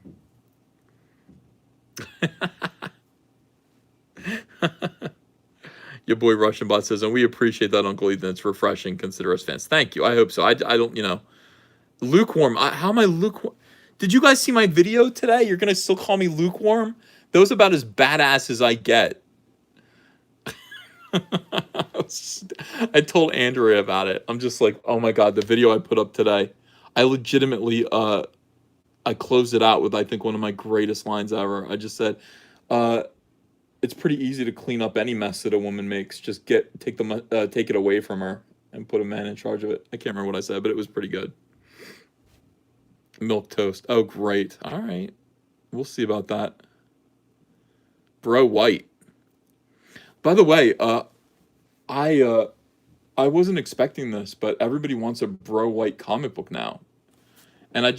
Your boy Russian Bot says, and we appreciate that, Uncle Ethan. It's refreshing. Consider us fans. Thank you. I hope so. I don't, lukewarm. How am I lukewarm? Did you guys see my video today? You're going to still call me lukewarm? That was about as badass as I get. I told Andrea about it. I'm just like, oh my god, the video I put up today. I legitimately, I closed it out with, I think, one of my greatest lines ever. I just said, uh, it's pretty easy to clean up any mess that a woman makes. Just take it away from her and put a man in charge of it. I can't remember what I said, but it was pretty good. Milk toast. Oh, great. All right. We'll see about that. Bro White. By the way, I wasn't expecting this, but everybody wants a Bro White comic book now. And I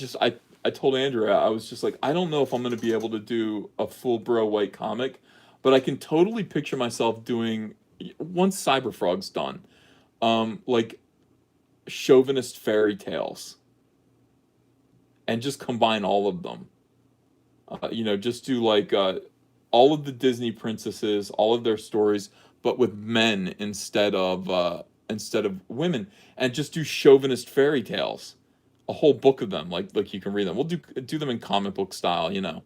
told Andrea, I was just like, I don't know if I'm going to be able to do a full Bro White comic, but I can totally picture myself doing, once CyberFrog's done, like chauvinist fairy tales, and just combine all of them. Just do like all of the Disney princesses, all of their stories, but with men instead of women, and just do chauvinist fairy tales, a whole book of them, like you can read them. We'll do them in comic book style,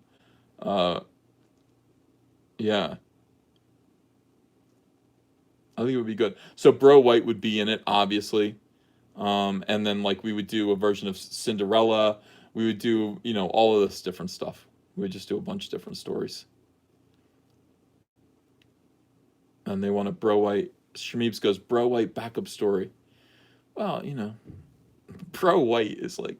Uh, yeah, I think it would be good. So Bro White would be in it, obviously. And then like we would do a version of Cinderella. We would do, all of this different stuff. We would just do a bunch of different stories. And they want a Bro White. Shameeps goes, Bro White backup story. Well, Bro White is like,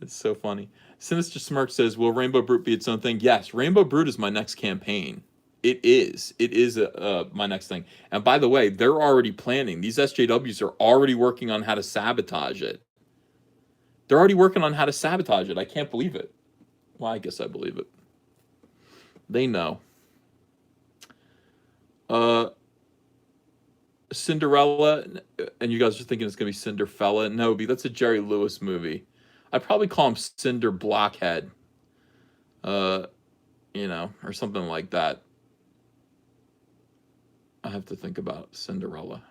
it's so funny. Sinister Smirk says, will Rainbow Brute be its own thing? Yes, Rainbow Brute is my next campaign. It is. It is my next thing. And by the way, they're already planning. These SJWs are already working on how to sabotage it. They're already working on how to sabotage it. I can't believe it. Well, I guess I believe it. They know. Cinderella, and you guys are thinking it's going to be Cinderfella. No, that's a Jerry Lewis movie. I'd probably call him Cinder Blockhead. Or something like that. I have to think about Cinderella.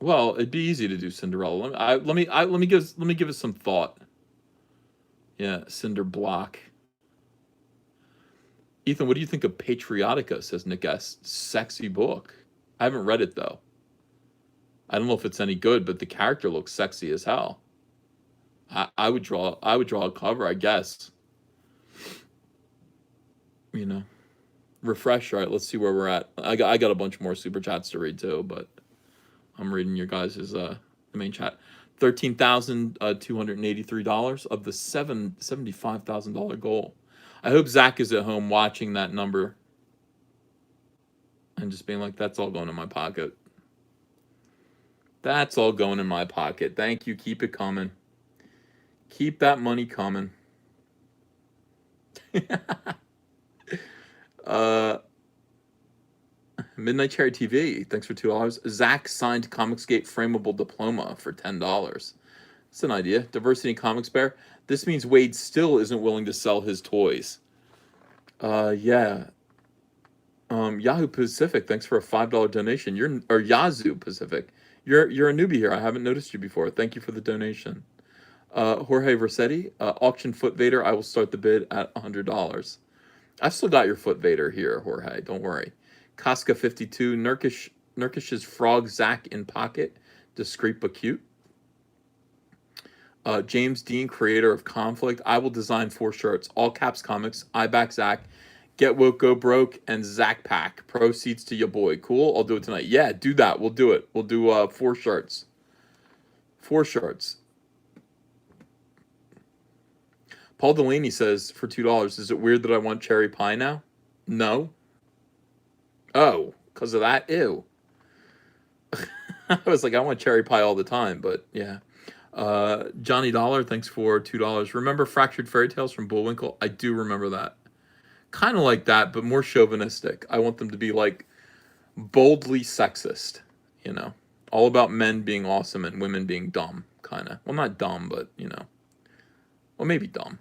Well, it'd be easy to do Cinderella. Let me give it some thought. Yeah, Cinder Block. Ethan, what do you think of Patriotica? Says Nick S. Sexy book. I haven't read it though. I don't know if it's any good, but the character looks sexy as hell. I would draw a cover, I guess. Refresh. All right, let's see where we're at. I got a bunch more super chats to read too, but I'm reading your guys' the main chat. $13,283 of the $75,000 goal. I hope Zach is at home watching that number and just being like, that's all going in my pocket. That's all going in my pocket. Thank you. Keep it coming. Keep that money coming. Midnight Cherry TV, thanks for $2. Zach signed ComicGate frameable diploma for $10. That's an idea. Diversity in Comics Bear. This means Wade still isn't willing to sell his toys. Yeah. Yahoo Pacific, thanks for a $5 donation. Or Yazoo Pacific. You're a newbie here. I haven't noticed you before. Thank you for the donation. Jorge Rossetti, auction Foot Vader. I will start the bid at $100. I've still got your Foot Vader here, Jorge. Don't worry. Casca 52, Nurkish's frog Zach in pocket. Discreet but cute. James Dean, creator of Conflict. I will design 4 shirts. All caps comics. I back Zach. Get woke, go broke, and Zach pack. Proceeds to your boy. Cool. I'll do it tonight. Yeah, do that. We'll do it. We'll do 4 shirts. 4 shirts. Paul Delaney says for $2. Is it weird that I want cherry pie now? No. Oh, because of that? Ew. I was like, I want cherry pie all the time, but yeah. Johnny Dollar, thanks for $2. Remember Fractured Fairy Tales from Bullwinkle? I do remember that. Kind of like that, but more chauvinistic. I want them to be like boldly sexist, you know, all about men being awesome and women being dumb, kind of. Well, not dumb, but you know, well, maybe dumb.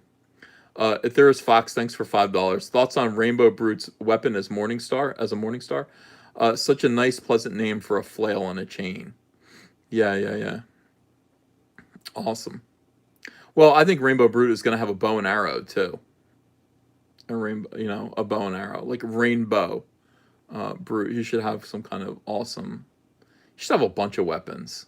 Etheris Fox, thanks for $5. Thoughts on Rainbow Brute's weapon as Morningstar, as a Morningstar? Such a nice, pleasant name for a flail and a chain. Yeah. Awesome. Well, I think Rainbow Brute is going to have a bow and arrow too. A rainbow, you know, a bow and arrow, like Rainbow Brute. He should have some kind of awesome. He should have a bunch of weapons.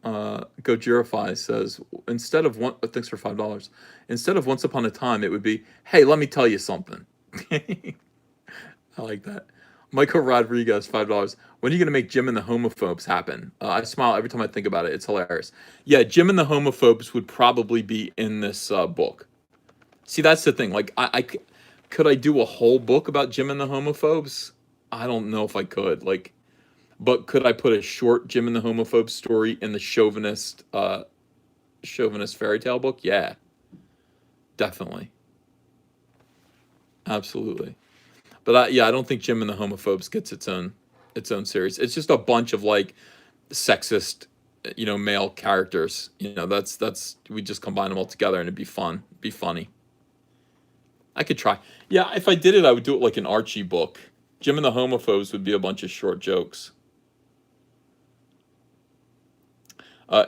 Gojirify says instead of one, thanks for $5. Instead of Once Upon a Time, it would be, hey, let me tell you something. I like that. Michael Rodriguez, $5. When are you going to make Jim and the Homophobes happen? I smile every time I think about it. It's hilarious. Yeah, Jim and the Homophobes would probably be in this book. See, that's the thing. Like, could I do a whole book about Jim and the Homophobes? I don't know if I could. Like, but could I put a short Jim and the Homophobe story in the chauvinist fairy tale book? Yeah, definitely, absolutely. But I don't think Jim and the Homophobes gets its own series. It's just a bunch of like sexist, you know, male characters. You know, that's we just combine them all together and it'd be fun, be funny. I could try. Yeah, if I did it, I would do it like an Archie book. Jim and the Homophobes would be a bunch of short jokes.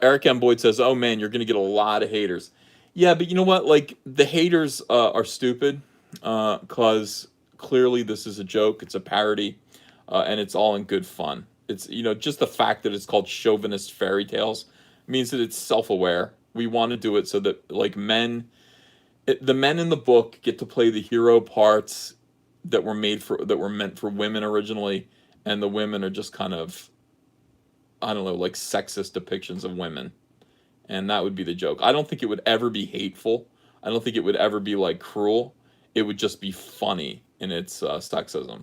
Eric M. Boyd says, "Oh man, you're gonna get a lot of haters." Yeah, but you know what? Like the haters are stupid, because clearly this is a joke. It's a parody, and it's all in good fun. It's, you know, just the fact that it's called chauvinist fairy tales means that it's self-aware. We want to do it so that like the men in the book get to play the hero parts that were meant for women originally, and the women are just kind of, I don't know, like sexist depictions of women. And that would be the joke. I don't think it would ever be hateful. I don't think it would ever be like cruel. It would just be funny in its sexism.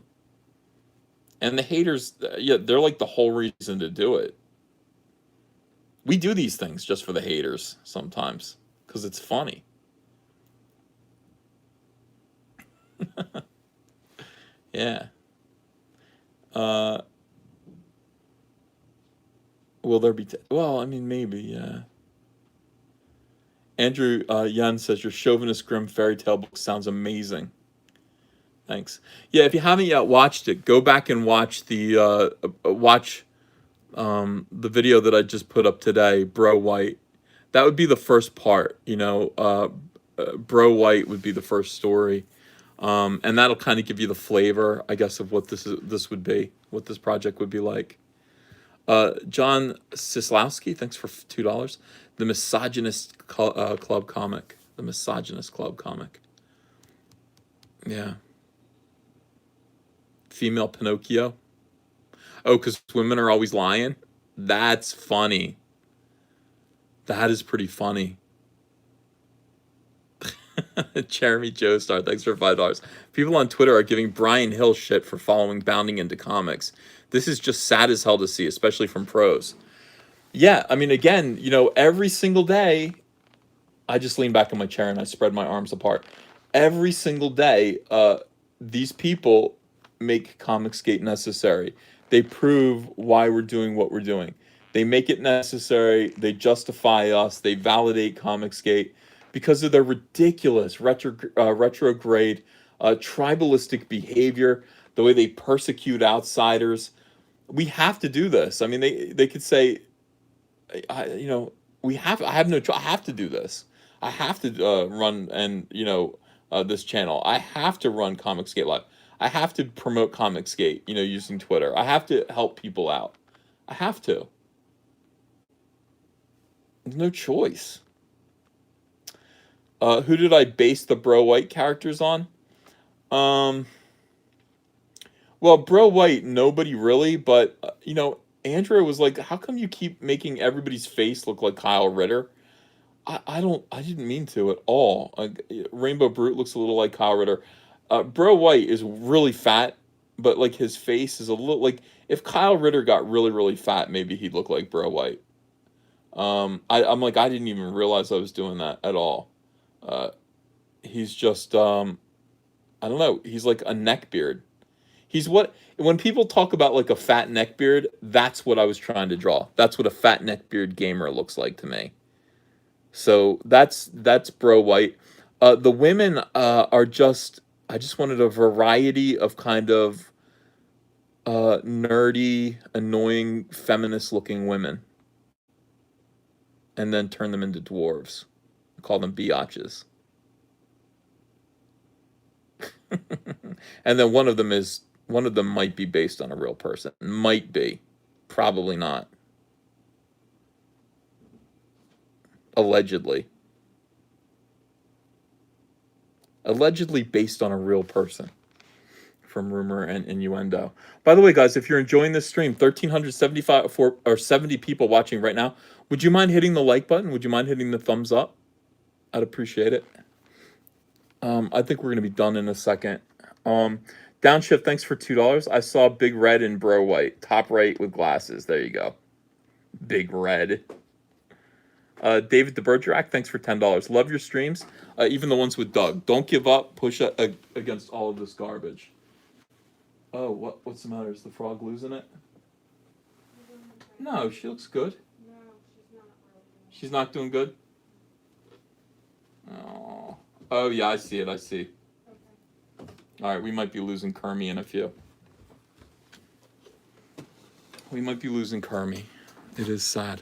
And the haters, yeah, they're like the whole reason to do it. We do these things just for the haters sometimes because it's funny. Yeah. Uh, will there be? Well, I mean, maybe. Yeah. Andrew Yun says your chauvinist grim fairy tale book sounds amazing. Thanks. Yeah, if you haven't yet watched it, go back and watch the video that I just put up today, Bro White. That would be the first part, you know. Bro White would be the first story, and that'll kind of give you the flavor, I guess, of what this would be, what this project would be like. John Sislowski, thanks for $2. The Misogynist Club comic. The Misogynist Club comic. Yeah. Female Pinocchio. Oh, because women are always lying? That's funny. That is pretty funny. Jeremy Joestar, thanks for $5. People on Twitter are giving Brian Hill shit for following Bounding into Comics. This is just sad as hell to see, especially from pros. Yeah, I mean, again, you know, every single day, I just lean back in my chair and I spread my arms apart. Every single day, these people make ComicGate necessary. They prove why we're doing what we're doing. They make it necessary. They justify us. They validate ComicGate because of their ridiculous retrograde, tribalistic behavior, the way they persecute outsiders. We have to do this. I mean, they could say, you know, I have no choice. I have to do this. I have to run and, you know, this channel. I have to run ComicGate Live. I have to promote ComicGate, you know, using Twitter. I have to help people out. I have to. There's no choice. Who did I base the Bro White characters on? Well, Bro White, nobody really, but Andrea was like, "How come you keep making everybody's face look like Kyle Ritter?" I didn't mean to at all. Like, Rainbow Brute looks a little like Kyle Ritter. Bro White is really fat, but like his face is a little like if Kyle Ritter got really really fat, maybe he'd look like Bro White. I'm like I didn't even realize I was doing that at all. Uh, he's just I don't know. He's like a neckbeard. He's what when people talk about like a fat neckbeard, that's what I was trying to draw. That's what a fat neckbeard gamer looks like to me. So that's Bro White. The women are just I just wanted a variety of kind of nerdy, annoying, feminist-looking women, and then turn them into dwarves. Call them biatches. And then one of them might be based on a real person. Might be, probably not. Allegedly. Allegedly based on a real person. From rumor and innuendo. By the way, guys, if you're enjoying this stream, 1,375 or 70 people watching right now. Would you mind hitting the like button? Would you mind hitting the thumbs up? I'd appreciate it. I think we're gonna be done in a second. Downshift, thanks for $2. I saw Big Red and Bro White, top right with glasses. There you go. Big Red. David the Bergerac, thanks for $10. Love your streams, even the ones with Doug. Don't give up. Push against all of this garbage. Oh, what's the matter? Is the frog losing it? No, she looks good. No, she's not really. She's not doing good? Oh, yeah, I see it. I see. Okay. All right, we might be losing Kermie in a few. We might be losing Kermie. It is sad.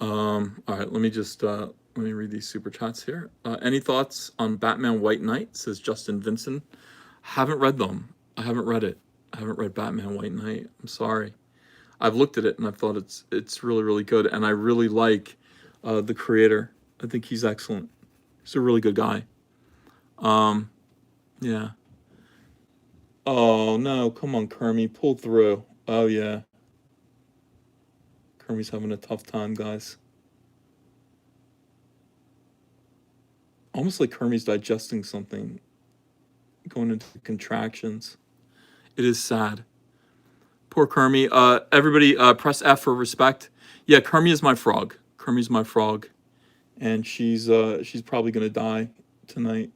All right, let me read these super chats here. Any thoughts on Batman White Knight? Says Justin Vincent. Haven't read them. I haven't read it. I haven't read Batman White Knight. I'm sorry. I've looked at it and I thought it's really really good, and I really like the creator. I think he's excellent. He's a really good guy. Yeah. Oh no, come on, Kermie, pull through. Oh yeah. Kermie's having a tough time, guys. Almost like Kermie's digesting something, going into contractions. It is sad. Poor Kermie. Everybody, press F for respect. Yeah, Kermie is my frog. Kermie's my frog, and she's probably gonna die tonight.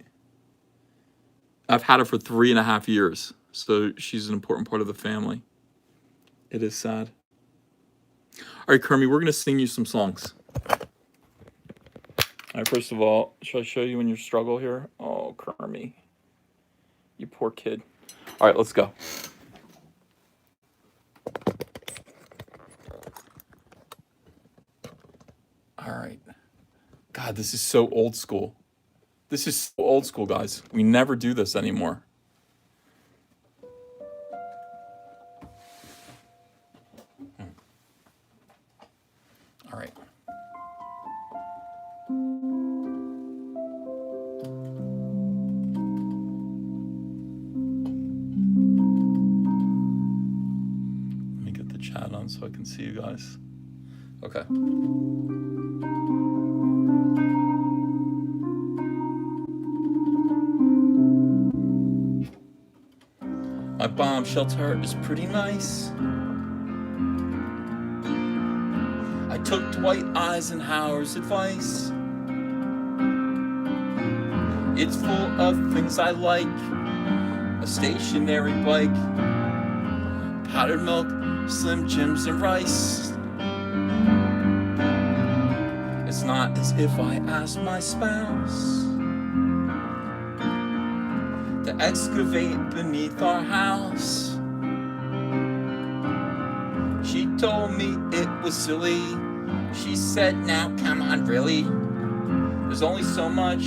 I've had her for 3.5 years, so she's an important part of the family. It is sad. All right, Kermie, we're gonna sing you some songs. All right, first of all, should I show you in your struggle here? Oh, Kermie, you poor kid. All right, let's go. All right. God, this is so old school. This is so old school, guys. We never do this anymore. All right. Let me get the chat on so I can see you guys. Okay. My bomb shelter is pretty nice. I took Dwight Eisenhower's advice. It's full of things I like. A stationary bike, powdered milk, Slim Jims and rice. It's not as if I asked my spouse to excavate beneath our house. She told me it was silly. She said, now come on, really? There's only so much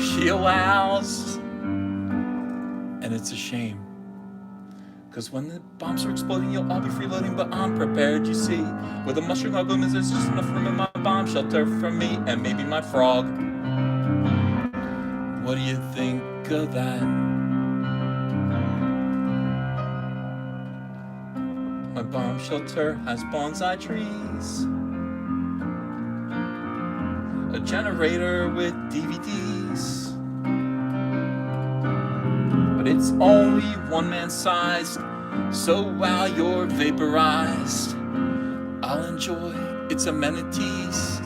she allows. And it's a shame, Cause when the bombs are exploding, you'll all be freeloading, but I'm prepared, you see. With a mushroom of boom, there's just enough room in my bomb shelter for me and maybe my frog. What do you think of that? My bomb shelter has bonsai trees, a generator with DVDs, but it's only one-man sized, so while you're vaporized, I'll enjoy its amenities.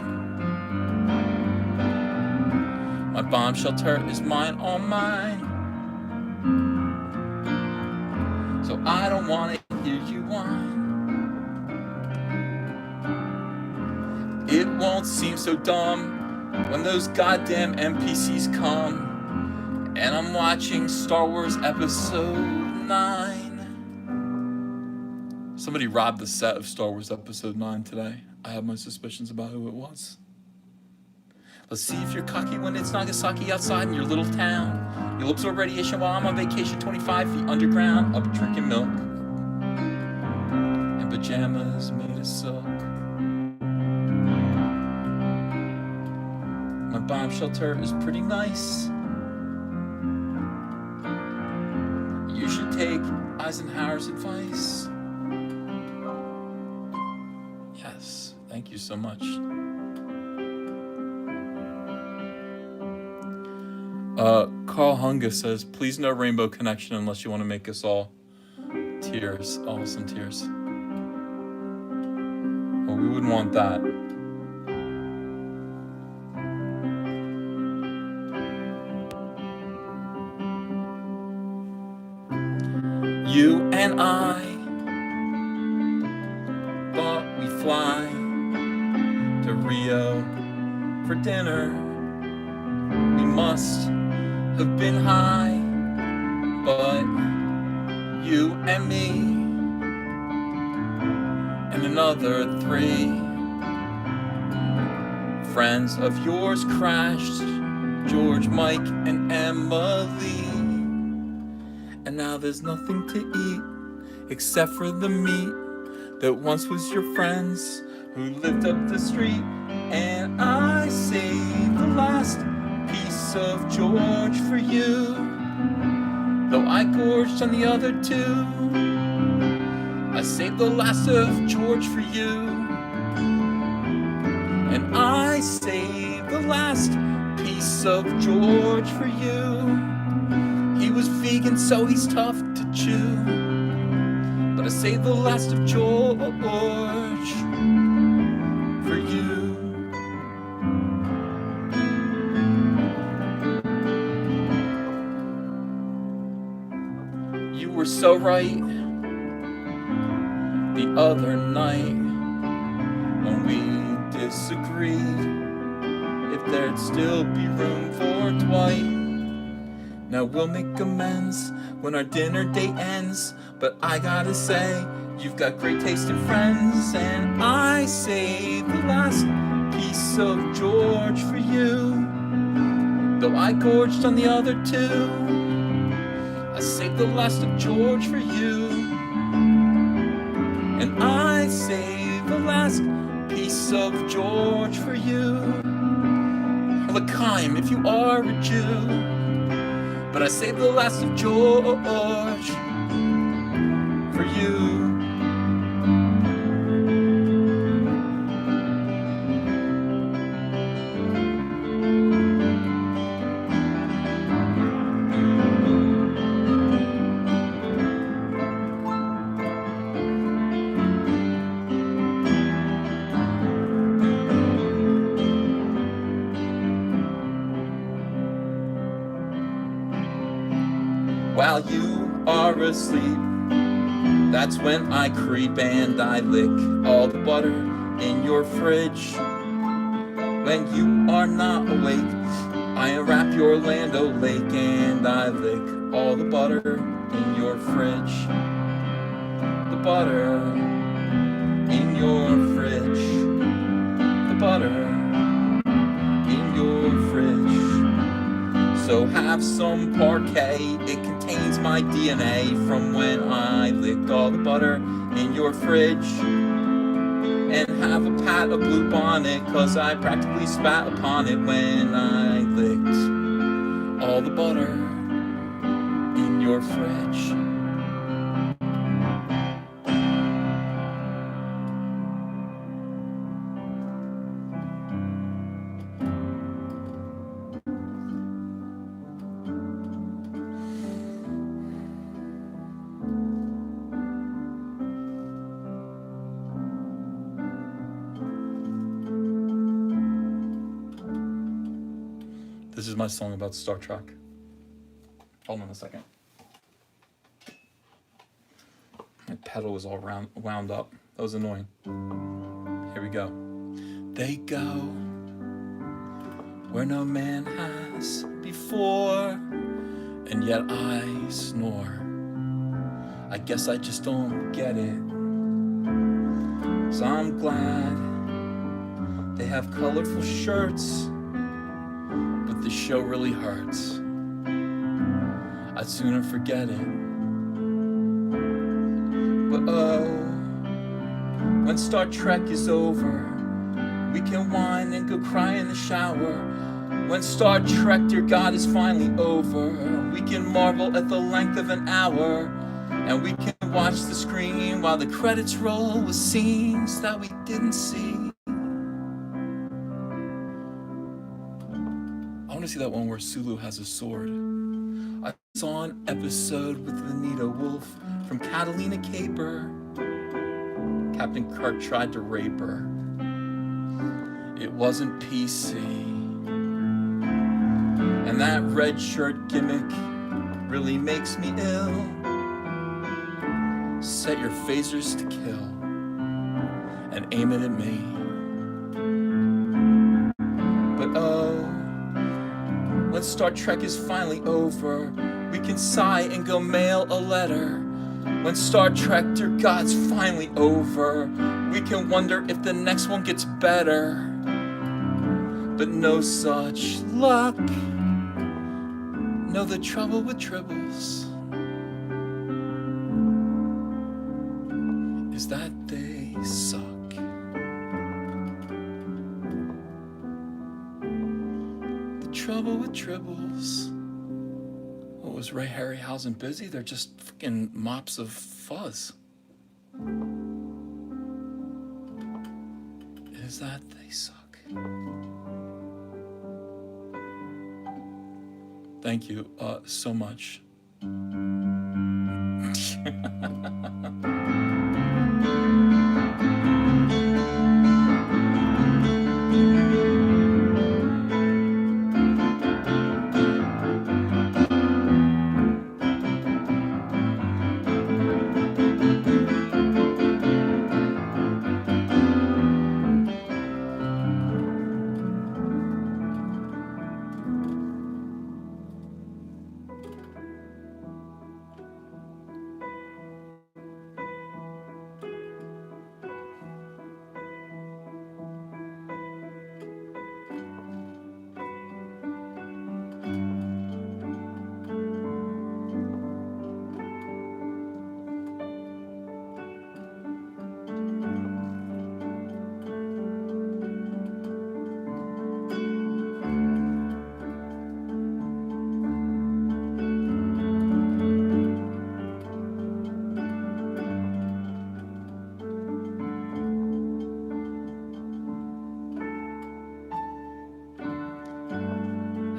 My bomb shelter is mine, all mine, so I don't want to hear you whine. It won't seem so dumb when those goddamn NPCs come and I'm watching Star Wars Episode 9. Somebody robbed the set of Star Wars Episode 9 today. I have my suspicions about who it was. Let's see if you're cocky when it's Nagasaki outside in your little town. You'll absorb radiation while I'm on vacation 25 feet underground, up drinking milk in pajamas made of silk. My bomb shelter is pretty nice. You should take Eisenhower's advice. Yes, thank you so much. Carl Hunga says, please no rainbow connection unless you want to make us all tears, all some tears. Well, we wouldn't want that. You and I thought we'd fly to Rio for dinner. We must have been high, but you and me and another 3 friends of yours crashed, George, Mike, and Emily. And now there's nothing to eat except for the meat that once was your friends who lived up the street. And I saved the last piece of George for you, though I gorged on the other 2. I saved the last of George for you, and I saved the last piece of George for you. He was vegan, so he's tough to chew, but I saved the last of George for you. You were so right the other night when we disagreed if there'd still be room for Dwight. Now we'll make amends when our dinner date ends, but I gotta say, you've got great taste in friends, and I saved the last piece of George for you, though I gorged on the other 2. I saved the last of George for you, and I saved the last piece of George for you. L'chaim, if you are a Jew, but I saved the last of George for you. While you are asleep, that's when I creep and I lick all the butter in your fridge. When you are not awake, I unwrap your Land O'Lake and I lick all the butter in your fridge. The butter in your fridge. The butter in your fridge. So have some parquet, it contains contains my DNA from when I licked all the butter in your fridge. And have a pat of Blue Bonnet, 'cause I practically spat upon it when I licked all the butter in your fridge. This is my song about Star Trek. Hold on a second. My pedal was all wound up. That was annoying. Here we go. They go where no man has before, and yet I snore. I guess I just don't get it. So I'm glad they have colorful shirts, but the show really hurts. I'd sooner forget it. But oh, when Star Trek is over, we can whine and go cry in the shower. When Star Trek, dear God, is finally over, we can marvel at the length of an hour, and we can watch the screen while the credits roll with scenes that we didn't see. I want to see that one where Sulu has a sword. I saw an episode with Vanita Wolf from Catalina Caper. Captain Kirk tried to rape her. It wasn't PC. And that red shirt gimmick really makes me ill. Set your phasers to kill and aim it at me. But oh, when Star Trek is finally over, we can sigh and go mail a letter. When Star Trek, dear God's finally over, we can wonder if the next one gets better. But no such luck. Know the trouble with tribbles is that they suck. The trouble with tribbles. What was Ray Harryhausen busy? They're just fucking mops of fuzz. Is that they suck. Thank you so much.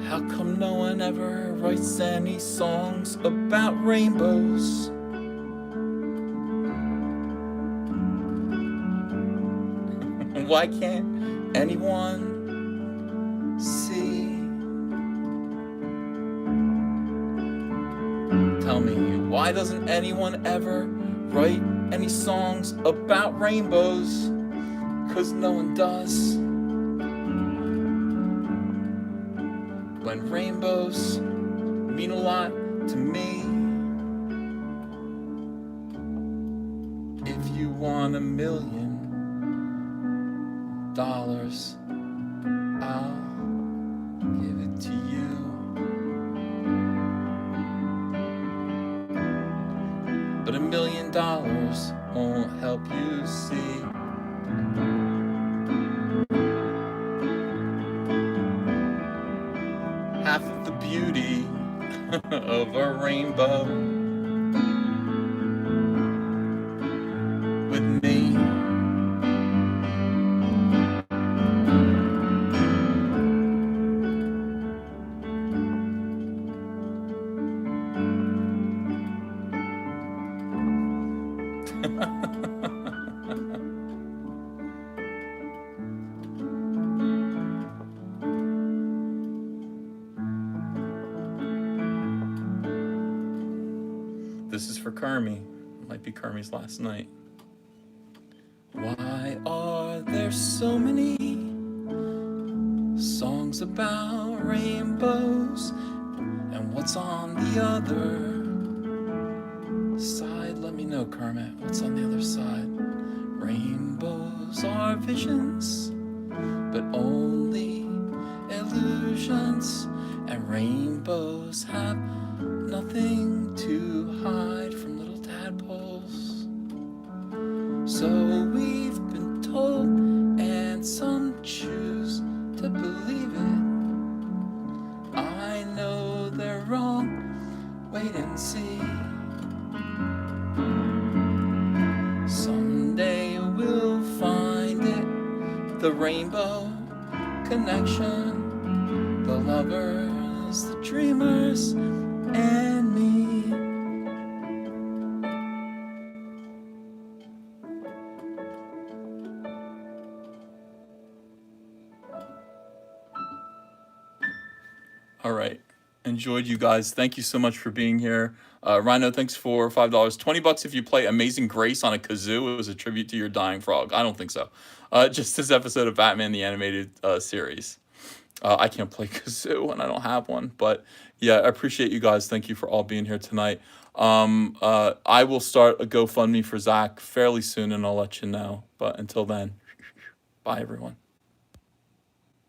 How come no one ever writes any songs about rainbows? Why can't anyone see? Tell me, why doesn't anyone ever write any songs about rainbows? 'Cause no one does. When rainbows mean a lot to me. If you want $1 million, I'll give it to you. $1 million won't help you see half of the beauty of a rainbow with me. This is for Kermie. Might be Kermie's last night. Why are there so many songs about rainbows? And what's on the other side? Let me know, Kermit. What's on the other side? Rainbows are visions, but only illusions. And rainbows have nothing to hide from little tadpoles. So we've been told, and some choose to believe it. I know they're wrong, wait and see. Someday we'll find it, the rainbow connection, the lovers, the dreamers, and me. All right. Enjoyed you guys. Thank you so much for being here. Rhino, thanks for $5. $20 if you play Amazing Grace on a kazoo. It was a tribute to your dying frog. I don't think so. Just this episode of Batman the Animated Series. I can't play kazoo and I don't have one. But yeah, I appreciate you guys. Thank you for all being here tonight. I will start a GoFundMe for Zach fairly soon and I'll let you know. But until then, bye everyone.